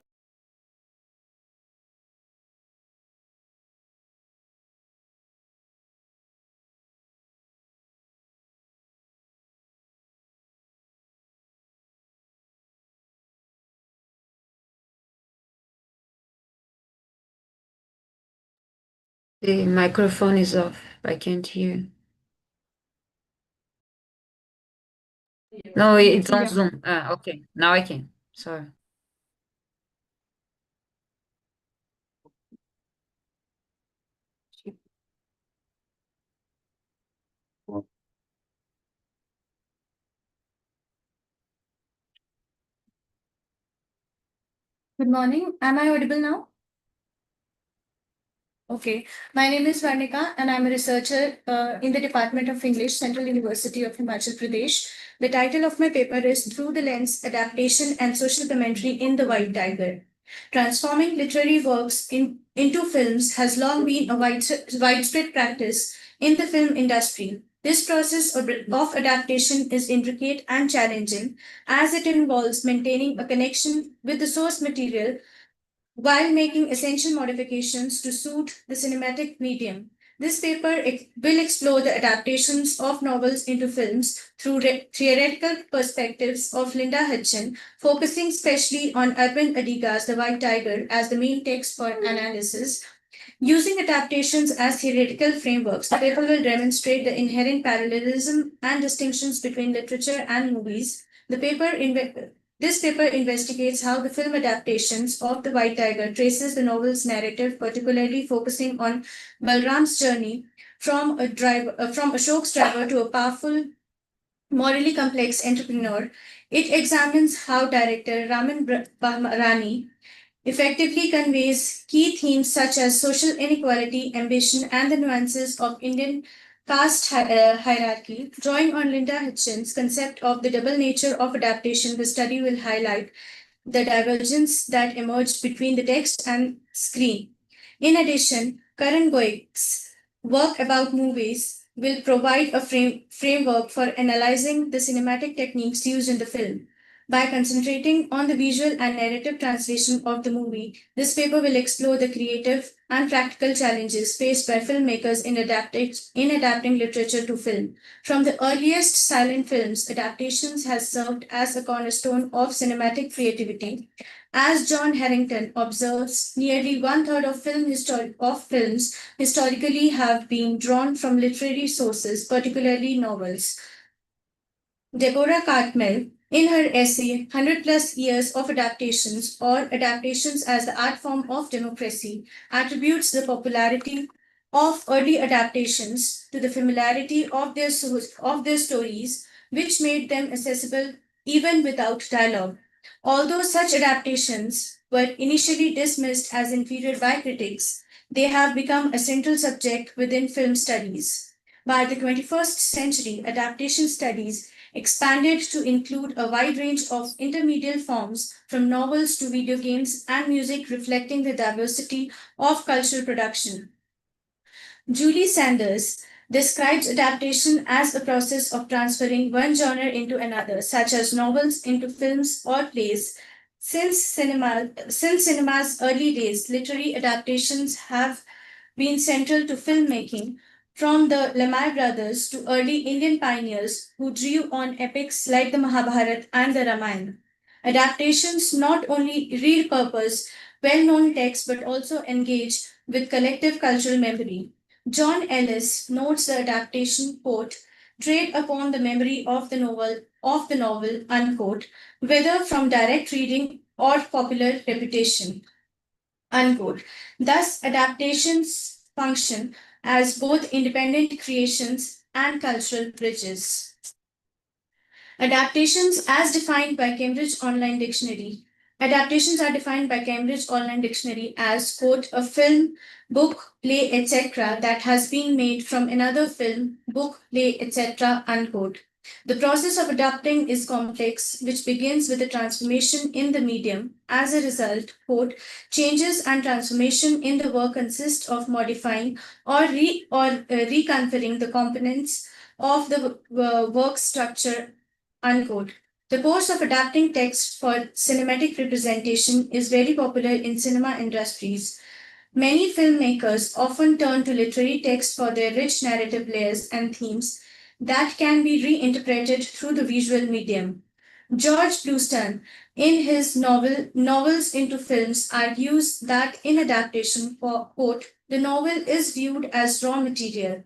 The microphone is off. I can't hear. No, it's on Zoom. Okay. Now I can. Sorry. Good morning. Am I audible now? Okay. My name is Varnika, and I'm a researcher in the Department of English, Central University of Himachal Pradesh. The title of my paper is Through the Lens, Adaptation and Social Commentary in the White Tiger. Transforming literary works into films has long been a widespread practice in the film industry. This process of adaptation is intricate and challenging as it involves maintaining a connection with the source material while making essential modifications to suit the cinematic medium. This paper will explore the adaptations of novels into films through theoretical perspectives of Linda Hutchin, focusing especially on Urban Adiga's The White Tiger as the main text for analysis. Using adaptations as theoretical frameworks, the paper will demonstrate the inherent parallelism and distinctions between literature and movies. This paper investigates how the film adaptations of The White Tiger traces the novel's narrative, particularly focusing on Balram's journey from Ashok's driver to a powerful, morally complex entrepreneur. It examines how director Raman Rani effectively conveys key themes such as social inequality, ambition, and the nuances of Indian caste hierarchy. Drawing on Linda Hitchens' concept of the double nature of adaptation, the study will highlight the divergence that emerged between the text and screen. In addition, Karan Goik's work about movies will provide a framework for analyzing the cinematic techniques used in the film. By concentrating on the visual and narrative translation of the movie, this paper will explore the creative and practical challenges faced by filmmakers in adapting literature to film. From the earliest silent films, adaptations has served as a cornerstone of cinematic creativity. As John Harrington observes, nearly one-third of films historically have been drawn from literary sources, particularly novels. Deborah Cartmel, in her essay 100 Plus Years of Adaptations or Adaptations as the Art Form of Democracy, attributes the popularity of early adaptations to the familiarity of their stories, which made them accessible even without dialogue. Although such adaptations were initially dismissed as inferior by critics, they have become a central subject within film studies. By the 21st century, adaptation studies expanded to include a wide range of intermediate forms from novels to video games and music, reflecting the diversity of cultural production. Julie Sanders describes adaptation as a process of transferring one genre into another, such as novels into films or plays. Since cinema's early days, literary adaptations have been central to filmmaking, from the Lemay brothers to early Indian pioneers who drew on epics like the Mahabharata and the Ramayana. Adaptations not only repurpose well-known texts but also engage with collective cultural memory. John Ellis notes the adaptation, quote, trade upon the memory of the novel, unquote, whether from direct reading or popular repetition, unquote. Thus, adaptations function as both independent creations and cultural bridges. Adaptations as defined by Cambridge Online Dictionary. Adaptations are defined by Cambridge Online Dictionary as, quote, a film, book, play, etc. that has been made from another film, book, play, etc., unquote. The process of adapting is complex, which begins with a transformation in the medium. As a result, quote, changes and transformation in the work consist of modifying or reconfiguring the components of the work structure, unquote. The course of adapting text for cinematic representation is very popular in cinema industries. Many filmmakers often turn to literary text for their rich narrative layers and themes that can be reinterpreted through the visual medium. George Bluestone, in his novel Novels into Films, argues that in adaptation, quote, the novel is viewed as raw material.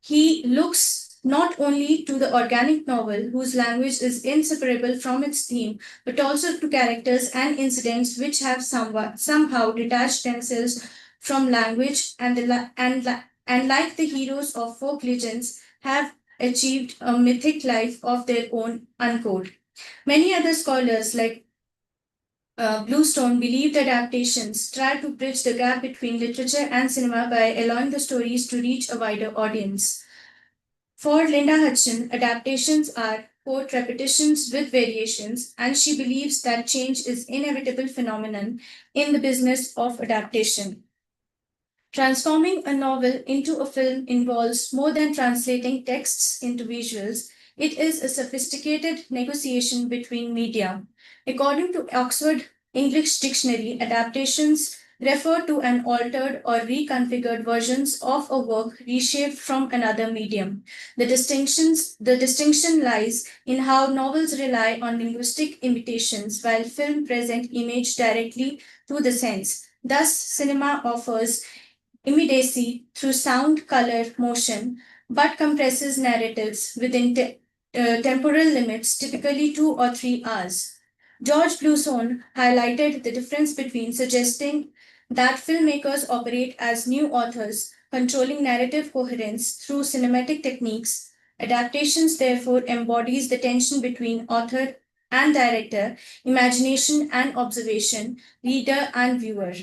He looks not only to the organic novel, whose language is inseparable from its theme, but also to characters and incidents which have somehow detached themselves from language and like the heroes of folk legends have achieved a mythic life of their own, unquote. Many other scholars like Bluestone believed adaptations try to bridge the gap between literature and cinema by allowing the stories to reach a wider audience. For Linda Hutchin, adaptations are, quote, repetitions with variations, and she believes that change is inevitable phenomenon in the business of adaptation. Transforming a novel into a film involves more than translating texts into visuals. It is a sophisticated negotiation between media. According to Oxford English Dictionary, adaptations refer to an altered or reconfigured versions of a work reshaped from another medium. The distinction lies in how novels rely on linguistic imitations while film present image directly to the sense. Thus, cinema offers immediacy through sound, color, motion, but compresses narratives within temporal limits, typically 2 or 3 hours. George Bluestone highlighted the difference between suggesting that filmmakers operate as new authors, controlling narrative coherence through cinematic techniques. Adaptations therefore embodies the tension between author and director, imagination and observation, reader and viewer.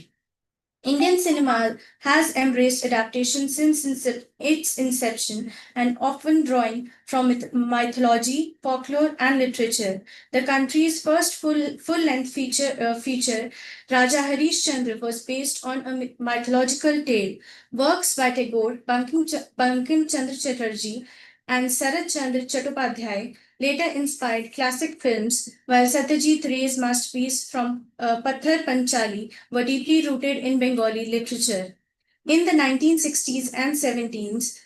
Indian cinema has embraced adaptation since its inception and often drawing from mythology, folklore, and literature. The country's first full-length feature, Raja Harish Chandra, was based on a mythological tale. Works by Tagore, Bankim Chandra Chatterjee, and Sarat Chandra Chattopadhyay later inspired classic films, while Satyajit Ray's masterpiece from Patthar Panchali were deeply rooted in Bengali literature. In the 1960s and 70s,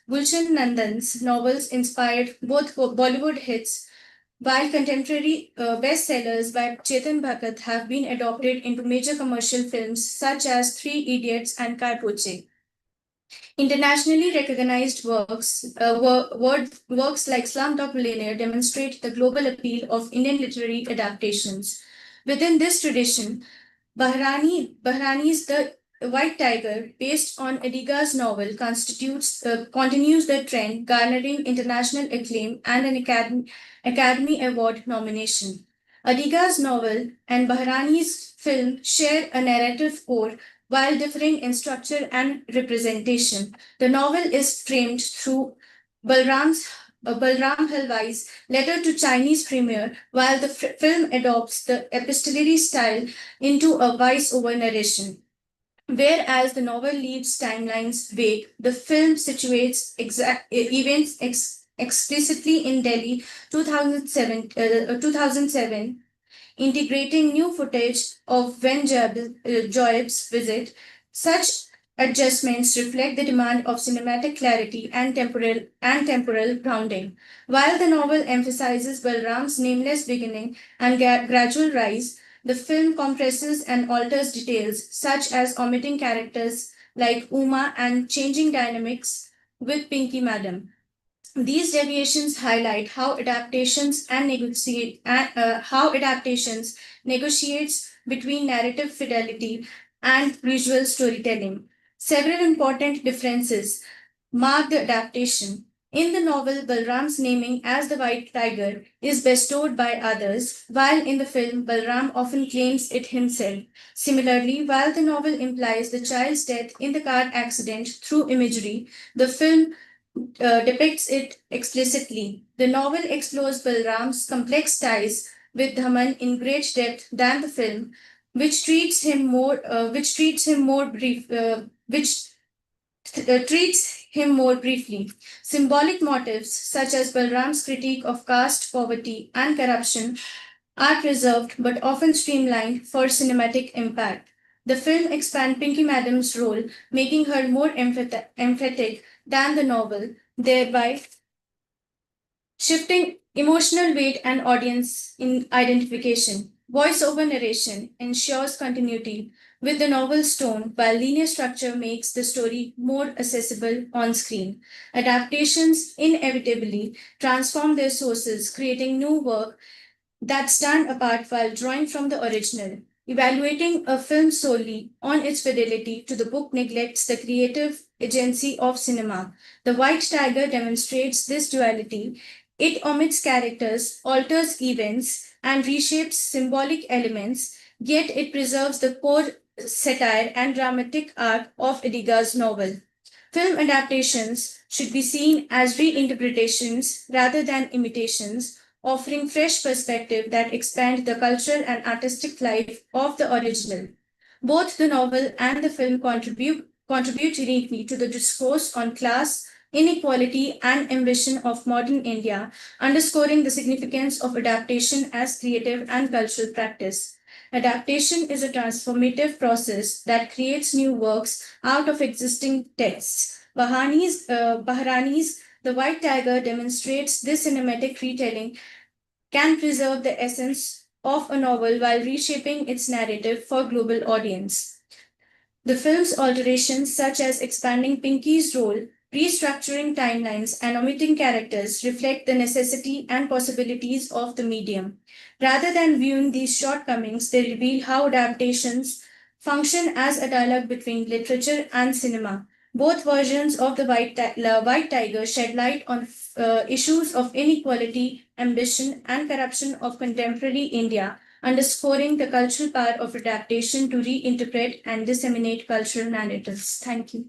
Gulshan Nandan's novels inspired both Bollywood hits, while contemporary bestsellers by Chetan Bhagat have been adopted into major commercial films such as Three Idiots and Karpoche. Internationally recognized works like Slumdog Millionaire demonstrate the global appeal of Indian literary adaptations. Within this tradition, Bahrani's The White Tiger, based on Adiga's novel, continues the trend, garnering international acclaim and an Academy Award nomination. Adiga's novel and Bahrani's film share a narrative core while differing in structure and representation. The novel is framed through Balram Halwai's letter to Chinese premier, while the film adopts the epistolary style into a voice-over narration. Whereas the novel leaves timelines vague, the film situates events explicitly in Delhi 2007, integrating new footage of when Joab's visit. Such adjustments reflect the demand of cinematic clarity and temporal grounding. While the novel emphasizes Balram's nameless beginning and gradual rise, the film compresses and alters details, such as omitting characters like Uma and changing dynamics with Pinky Madam. These deviations highlight how adaptations negotiates between narrative fidelity and visual storytelling. Several important differences mark the adaptation. In the novel, Balram's naming as the White Tiger is bestowed by others, while in the film, Balram often claims it himself. Similarly, while the novel implies the child's death in the car accident through imagery, the film depicts it explicitly. The novel explores Balram's complex ties with Dhaman in great depth than the film, which treats him more briefly. Symbolic motifs such as Balram's critique of caste, poverty, and corruption are preserved but often streamlined for cinematic impact. The film expands Pinky Madam's role, making her more emphatic than the novel, thereby shifting emotional weight and audience in identification. Voice-over narration ensures continuity with the novel's tone, while linear structure makes the story more accessible on screen. Adaptations inevitably transform their sources, creating new work that stand apart while drawing from the original. Evaluating a film solely on its fidelity to the book neglects the creative agency of cinema. The White Tiger demonstrates this duality. It omits characters, alters events, and reshapes symbolic elements, yet it preserves the core satire and dramatic arc of Ediga's novel. Film adaptations should be seen as reinterpretations rather than imitations, offering fresh perspective that expand the cultural and artistic life of the original. Both the novel and the film contribute uniquely to the discourse on class, inequality, and ambition of modern India, underscoring the significance of adaptation as creative and cultural practice. Adaptation is a transformative process that creates new works out of existing texts. Bahrani's The White Tiger demonstrates this cinematic retelling can preserve the essence of a novel while reshaping its narrative for global audience. The film's alterations, such as expanding Pinky's role, restructuring timelines, and omitting characters, reflect the necessity and possibilities of the medium. Rather than viewing these shortcomings, they reveal how adaptations function as a dialogue between literature and cinema. Both versions of the White Tiger shed light on issues of inequality, ambition, and corruption of contemporary India, underscoring the cultural power of adaptation to reinterpret and disseminate cultural narratives. Thank you.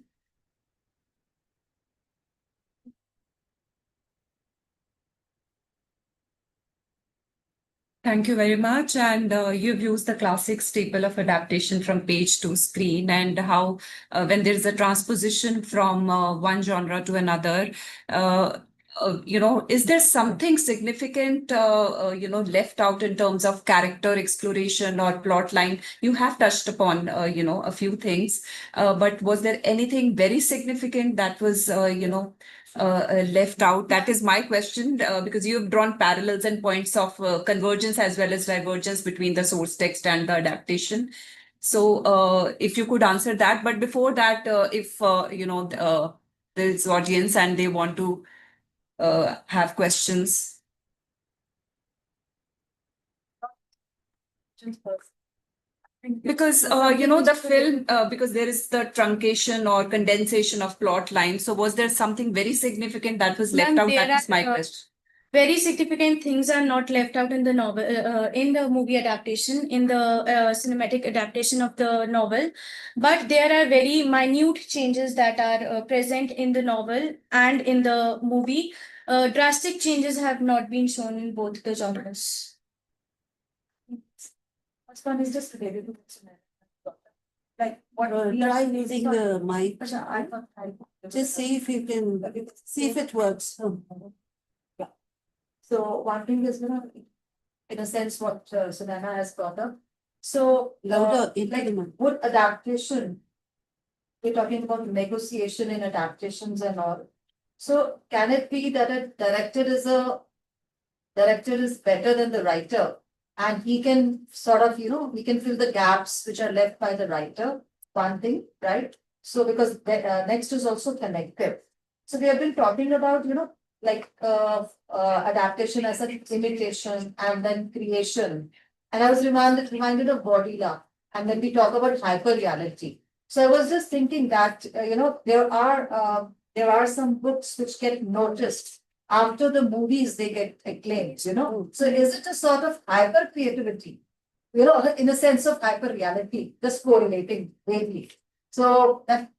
Thank you very much. And you've used the classic staple of adaptation from page to screen, and how when there's a transposition from one genre to another, is there something significant, left out in terms of character exploration or plot line? You have touched upon, a few things, but was there anything very significant that was, left out? That is my question, because you have drawn parallels and points of convergence as well as divergence between the source text and the adaptation. So if you could answer that. But before that, if there's audience and they want to have questions. Because the film, because there is the truncation or condensation of plot lines. So was there something very significant that was left out? That is my question. Very significant things are not left out in the novel, in the movie adaptation, in the cinematic adaptation of the novel, but there are very minute changes that are present in the novel and in the movie. Drastic changes have not been shown in both the genres. First one is just related to like what try using the mic. Just see if you can see if it works. Yeah. So one thing is, in a sense, what Sunana has brought up. So louder, like good adaptation. We're talking about negotiation in adaptations and all. So can it be that a director is better than the writer? And he can sort of, he can fill the gaps which are left by the writer, one thing, right? So because next is also connective. So we have been talking about, adaptation as an imitation and then creation. And I was reminded of Bodila. And then we talk about hyper reality. So I was just thinking that, there are some books which get noticed after the movies they get acclaimed, So is it a sort of hyper creativity? In a sense of hyper reality, just correlating vaguely. So that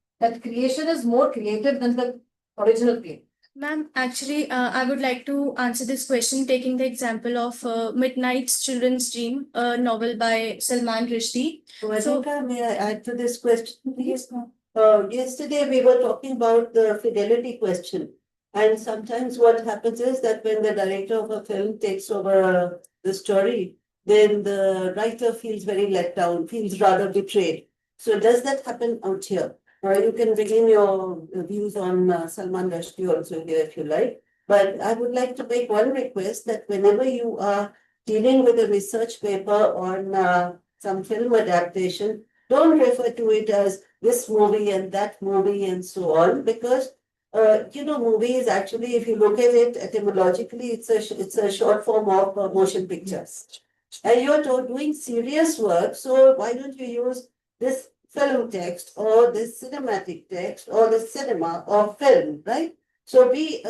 creation is more creative than the original creation. Ma'am, actually, I would like to answer this question taking the example of Midnight's Children's Dream, a novel by Salman Rushdie. May I add to this question, please? Yesterday we were talking about the fidelity question. And sometimes what happens is that when the director of a film takes over the story, then the writer feels very let down, feels rather betrayed. So does that happen out here? You can begin your views on Salman Rushdie also here if you like. But I would like to make one request that whenever you are dealing with a research paper on some film adaptation, don't refer to it as this movie and that movie and so on, because movie is actually, if you look at it etymologically, it's a short form of motion pictures. And you're doing serious work, so why don't you use this film text or this cinematic text or the cinema or film, right? So we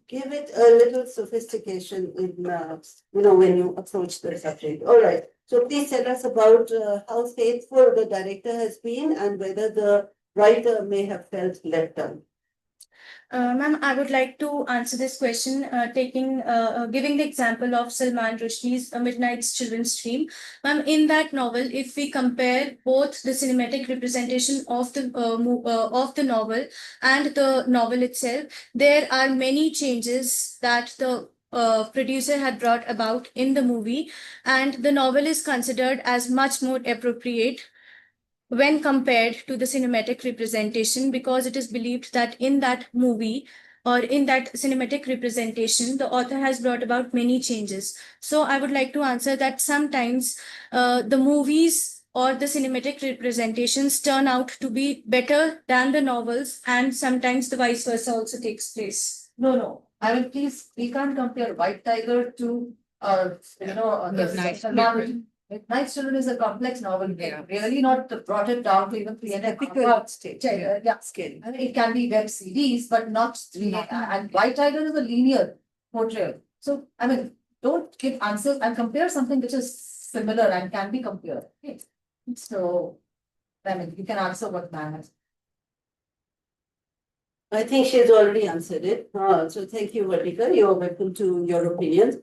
give it a little sophistication in, when you approach the subject. All right. So please tell us about how faithful the director has been and whether the writer may have felt let down. Ma'am, I would like to answer this question, giving the example of Salman Rushdie's A Midnight's Children's Dream. Ma'am, in that novel, if we compare both the cinematic representation of the novel and the novel itself, there are many changes that the producer had brought about in the movie, and the novel is considered as much more appropriate when compared to the cinematic representation, because it is believed that in that movie or in that cinematic representation, the author has brought about many changes. So I would like to answer that sometimes the movies or the cinematic representations turn out to be better than the novels, and sometimes the vice versa also takes place. No. I mean, please, we can't compare White Tiger to, Midnight Salman. Midnight Children is a complex novel. Yeah. Really not brought it down to even 3.5 stage. Yeah, scale. I mean, it can be web series, but not 3. And White Tiger is a linear portrayal. So, I mean, don't give answers and compare something which is similar and can be compared. Okay. So, I mean, you can answer what man has. I think she's already answered it. So thank you, Vatika. You're welcome to your opinions.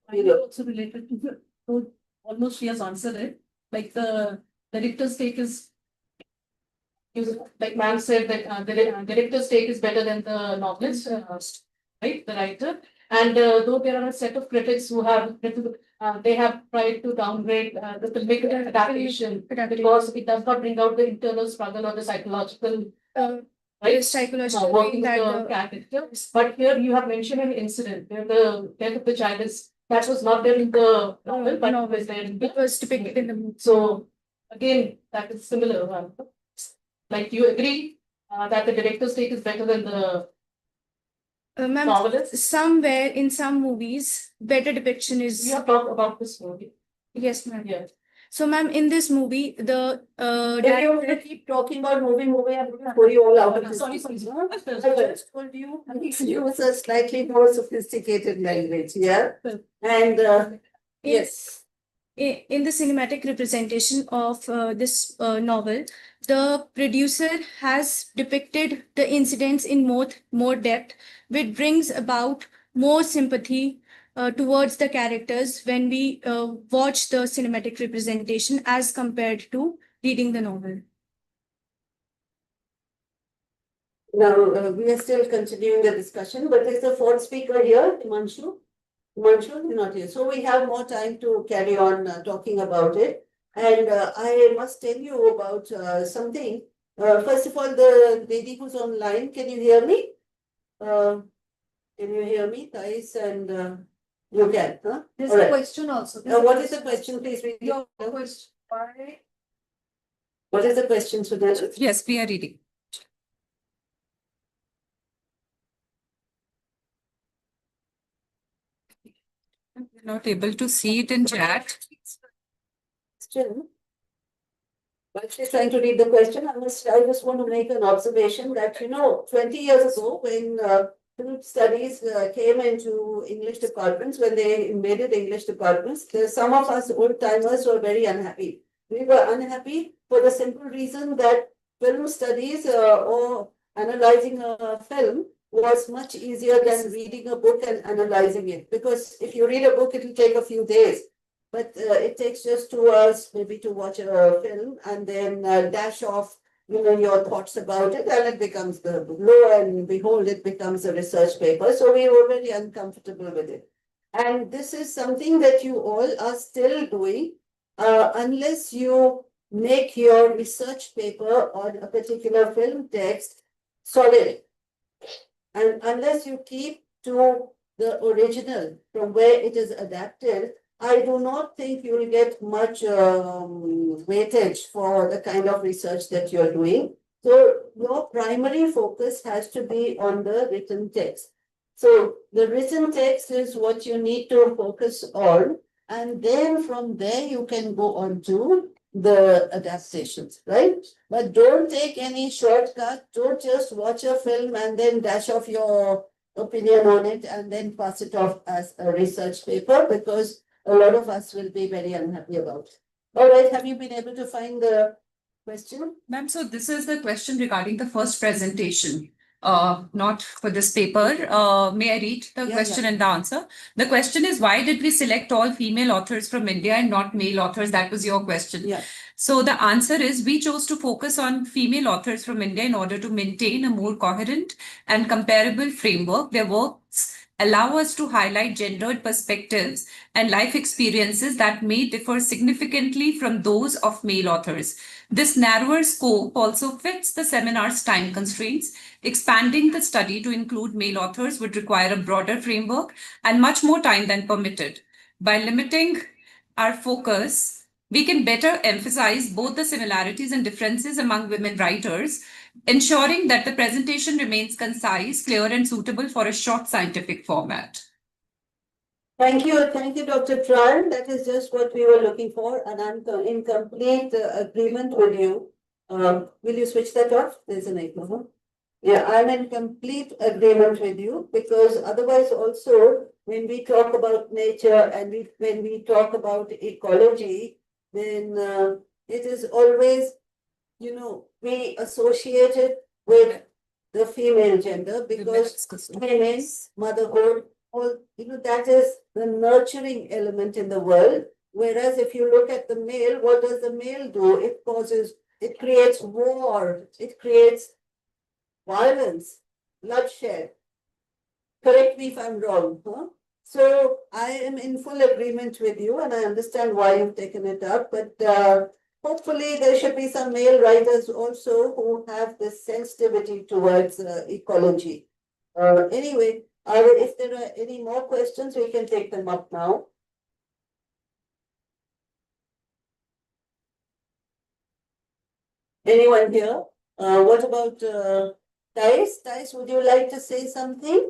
I know also related to the, so almost she has answered it. Like the director's take is, like ma'am said that the director's take is better than the novelist, right? The writer. And though there are a set of critics who have they have tried to downgrade the filmmaker adaptation because it does not bring out the internal struggle or the psychological right? Psychological Working that the character. But here you have mentioned an incident where the death of the child is, that was not there in the novel, but it was there in the. it was depicted in the movie. So again, that is similar. Like you agree that the director's take is better than the Ma'am, novelist? somewhere in some movies, better depiction is. We have talked about this movie. Yes, ma'am. Yeah. So, ma'am, in this movie, the If you want to keep talking about movie, I'm going to pull you all out of this. Sorry. I just told you, use a slightly more sophisticated language, yeah? And yes. in the cinematic representation of this novel, the producer has depicted the incidents in more depth, which brings about more sympathy towards the characters when we watch the cinematic representation as compared to reading the novel. Now, we are still continuing the discussion, but is the fourth speaker here, Himanshu? Himanshu is not here. So we have more time to carry on talking about it. And I must tell you about something. First of all, the lady who's online, can you hear me? Can you hear me, Thais? And you can, huh? There's All a right. question also. What is the question, please? Read Your it. question. Why? What is the question, Sudhir? Yes, we are reading. We're not able to see it in chat. Question. While she's trying to read the question, I just want to make an observation that, 20 years ago, when film studies came into English departments, when they invaded English departments, some of us old timers were very unhappy. We were unhappy for the simple reason that film studies or analyzing a film was much easier than reading a book and analyzing it. Because if you read a book, it will take a few days. But it takes just 2 hours maybe to watch a film and then dash off, your thoughts about it, and it becomes lo and behold, it becomes a research paper. So we were very uncomfortable with it. And this is something that you all are still doing unless you make your research paper on a particular film text solid. And unless you keep to the original from where it is adapted, I do not think you will get much weightage for the kind of research that you're doing. So your primary focus has to be on the written text. So the written text is what you need to focus on. And then from there, you can go on to the adaptations, right? But don't take any shortcut. Don't just watch a film and then dash off your opinion on it and then pass it off as a research paper, because a lot of us will be very unhappy about it. All right, have you been able to find the question? Ma'am, so this is the question regarding the first presentation. not for this paper. May I read the Yeah, question and the answer? The question is, why did we select all female authors from India and not male authors? That was your question. Yeah. So the answer is, we chose to focus on female authors from India in order to maintain a more coherent and comparable framework. Their works allow us to highlight gendered perspectives and life experiences that may differ significantly from those of male authors. This narrower scope also fits the seminar's time constraints. Expanding the study to include male authors would require a broader framework and much more time than permitted. By limiting our focus, we can better emphasize both the similarities and differences among women writers, ensuring that the presentation remains concise, clear, and suitable for a short scientific format. Thank you, Dr. Tran. That is just what we were looking for, and I'm in complete agreement with you. Will you switch that off? There's an echo. Huh? Yeah, I'm in complete agreement with you, because otherwise also when we talk about nature and when we talk about ecology, then it is always, we associate it with the female gender, because women, motherhood, all, that is the nurturing element in the world. Whereas if you look at the male, what does the male do? It creates war, it creates violence, bloodshed. Correct me if I'm wrong, huh? So I am in full agreement with you, and I understand why you've taken it up, but hopefully there should be some male writers also who have this sensitivity towards ecology. Anyway, if there are any more questions, we can take them up now. Anyone here? What about Thais? Thais, would you like to say something?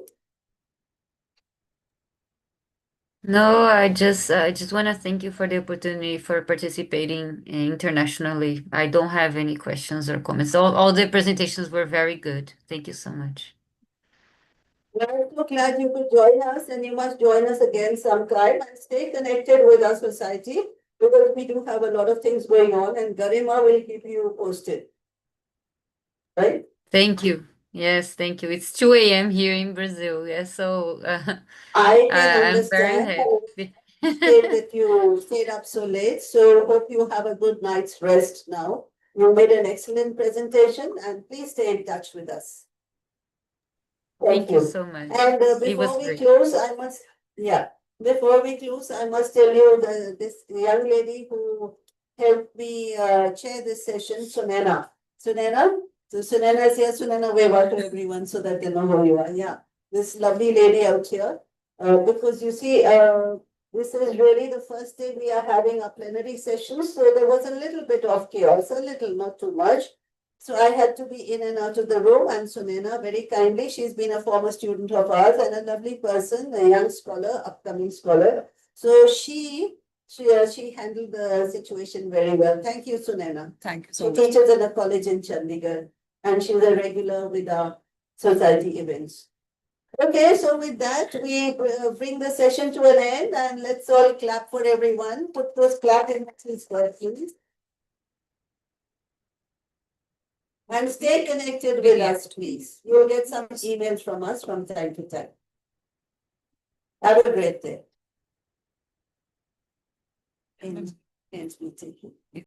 No, I just want to thank you for the opportunity for participating internationally. I don't have any questions or comments. All the presentations were very good. Thank you so much. Well, I'm so glad you could join us, and you must join us again sometime and stay connected with our society, because we do have a lot of things going on, and Garima will keep you posted. Right? Thank you. Yes, thank you. It's 2 a.m. here in Brazil. Yes, so I can I'm very understand happy. that you stayed up so late. So hope you have a good night's rest now. You made an excellent presentation, and please stay in touch with us. Thank you so much. And It was before we great. close, before we close, I must tell you this young lady who helped me chair this session, Sunena. Sunena? So Sunena is here. Sunena, wave out to everyone so that they know who you are. Yeah, this lovely lady out here. Because you see, this is really the first day we are having a plenary session. So there was a little bit of chaos, a little, not too much. So I had to be in and out of the room, and Sunena, very kindly, she's been a former student of ours and a lovely person, a young scholar, upcoming scholar. So she handled the situation very well. Thank you, Sunena. Thank you She so much. teaches in a college in Chandigarh, and she's a regular with our society events. Okay, so with that, we bring the session to an end, and let's all clap for everyone. Put those clap emojis there, please. And stay connected with us, please. You'll get some emails from us from time to time. Have a great day. End meeting.